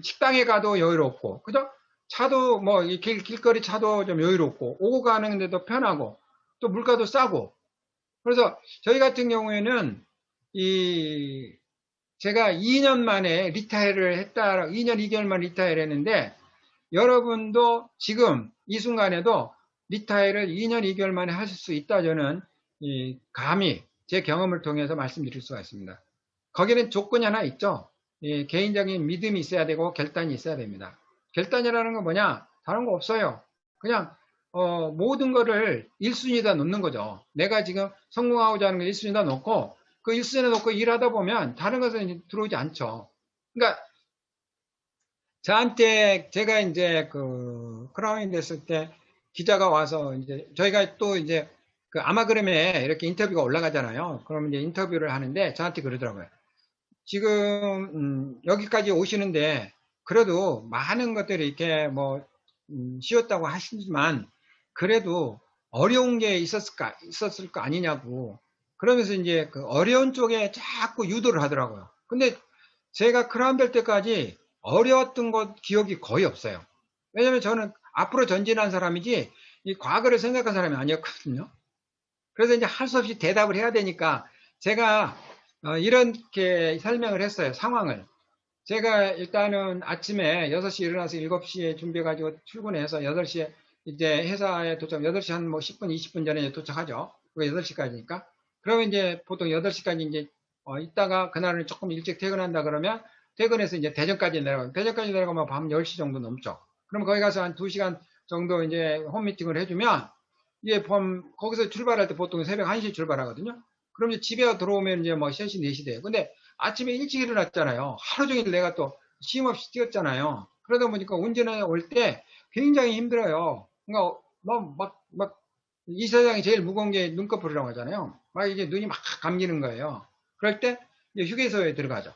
식당에 가도 여유롭고, 그죠? 차도 뭐, 길거리 차도 좀 여유롭고, 오고 가는데도 편하고, 또 물가도 싸고. 그래서 저희 같은 경우에는 이 제가 2년 만에 리타이어를 했다, 2년 2개월 만 리타이어를 했는데, 여러분도 지금 이 순간에도 리타이어를 2년 2개월 만에 하실 수 있다, 저는 감히 제 경험을 통해서 말씀드릴 수가 있습니다. 거기는 조건이 하나 있죠. 개인적인 믿음이 있어야 되고 결단이 있어야 됩니다. 결단이라는 건 뭐냐? 다른 거 없어요. 그냥 모든 거를 1순위에다 놓는 거죠. 내가 지금 성공하고자 하는 걸 1순위에다 놓고 그 1순위에 놓고 일하다 보면 다른 것은 이제 들어오지 않죠. 그러니까 저한테 제가 이제 그 크라운이 됐을 때 기자가 와서 이제 저희가 또 이제 그 아마그램에 이렇게 인터뷰가 올라가잖아요. 그럼 이제 인터뷰를 하는데 저한테 그러더라고요. 지금 여기까지 오시는데 그래도 많은 것들이 이렇게 뭐 쉬웠다고 하시지만 그래도 어려운 게 있었을 거 아니냐고. 그러면서 이제 그 어려운 쪽에 자꾸 유도를 하더라고요. 근데 제가 크라운 될 때까지 어려웠던 것 기억이 거의 없어요. 왜냐면 저는 앞으로 전진한 사람이지 이 과거를 생각한 사람이 아니었거든요. 그래서 이제 할 수 없이 대답을 해야 되니까 제가 이렇게 설명을 했어요. 상황을. 제가 일단은 아침에 6시 일어나서 7시에 준비해가지고 출근해서 8시에 이제 회사에 도착, 8시 한 뭐 10분, 20분 전에 도착하죠. 그게 8시까지니까. 그러면 이제 보통 8시까지 이제 있다가 그날은 조금 일찍 퇴근한다 그러면 퇴근해서 이제 대전까지 내려가고, 대전까지 내려가면 밤 10시 정도 넘죠. 그럼 거기 가서 한 2시간 정도 이제 홈미팅을 해주면 이게 거기서 출발할 때 보통 새벽 1시에 출발하거든요. 그럼 이제 집에 들어오면 이제 뭐 3시, 4시 돼요. 근데 아침에 일찍 일어났잖아요. 하루 종일 내가 또 쉼 없이 뛰었잖아요. 그러다 보니까 운전해 올 때 굉장히 힘들어요. 그러니까 이 세상에 제일 무거운 게 눈꺼풀이라고 하잖아요. 막 이게 눈이 막 감기는 거예요. 그럴 때 이제 휴게소에 들어가죠.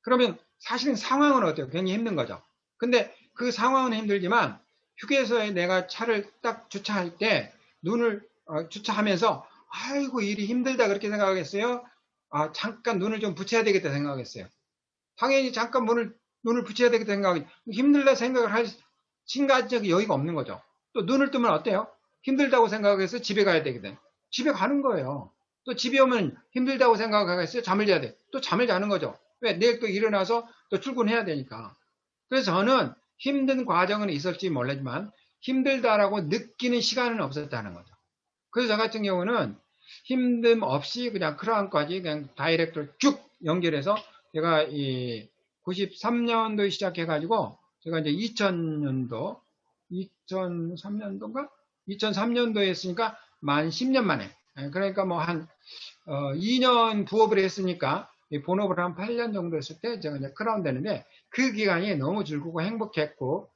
그러면 사실은 상황은 어때요? 굉장히 힘든 거죠. 근데 그 상황은 힘들지만 휴게소에 내가 차를 딱 주차할 때 눈을 주차하면서 아이고 일이 힘들다 그렇게 생각하겠어요? 아 잠깐 눈을 좀 붙여야 되겠다 생각하겠어요. 당연히 잠깐 눈을 붙여야 되겠다 생각하기 힘들다 생각을 할 순간적인 여유가 없는 거죠. 또 눈을 뜨면 어때요? 힘들다고 생각해서 집에 가야 되거든. 집에 가는 거예요. 또 집에 오면 힘들다고 생각하겠어요? 잠을 자야 돼. 또 잠을 자는 거죠. 왜? 내일 또 일어나서 또 출근해야 되니까. 그래서 저는 힘든 과정은 있을지 몰라지만 힘들다라고 느끼는 시간은 없었다는 거죠. 그래서 저 같은 경우는 힘듦 없이 그냥 크라운까지 그냥 다이렉트로 쭉 연결해서 제가 이 93년도에 시작해가지고 제가 이제 2000년도, 2003년도인가? 2003년도에 했으니까 만 10년 만에. 그러니까 뭐 한 2년 부업을 했으니까 본업을 한 8년 정도 했을 때 제가 이제 크라운 되는데 그 기간이 너무 즐겁고 행복했고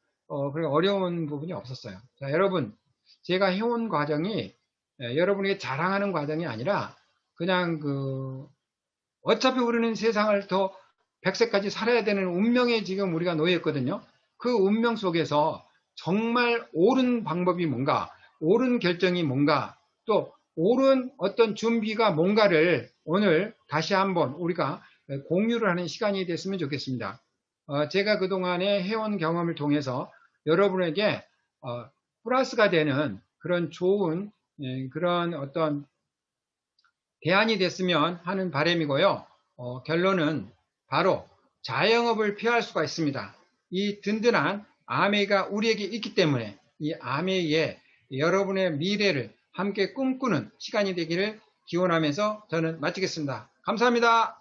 그리고 어려운 부분이 없었어요. 자, 여러분 제가 해온 과정이 여러분에게 자랑하는 과정이 아니라 그냥 어차피 우리는 세상을 더 100세까지 살아야 되는 운명에 지금 우리가 놓였거든요. 그 운명 속에서 정말 옳은 방법이 뭔가, 옳은 결정이 뭔가, 또 옳은 어떤 준비가 뭔가를 오늘 다시 한번 우리가 공유를 하는 시간이 됐으면 좋겠습니다. 제가 그동안의 해온 경험을 통해서 여러분에게 플러스가 되는 그런 좋은 그런 어떤 대안이 됐으면 하는 바람이고요. 결론은 바로 자영업을 피할 수가 있습니다. 이 든든한 아메이가 우리에게 있기 때문에 이 아메이에 여러분의 미래를 함께 꿈꾸는 시간이 되기를 기원하면서 저는 마치겠습니다. 감사합니다.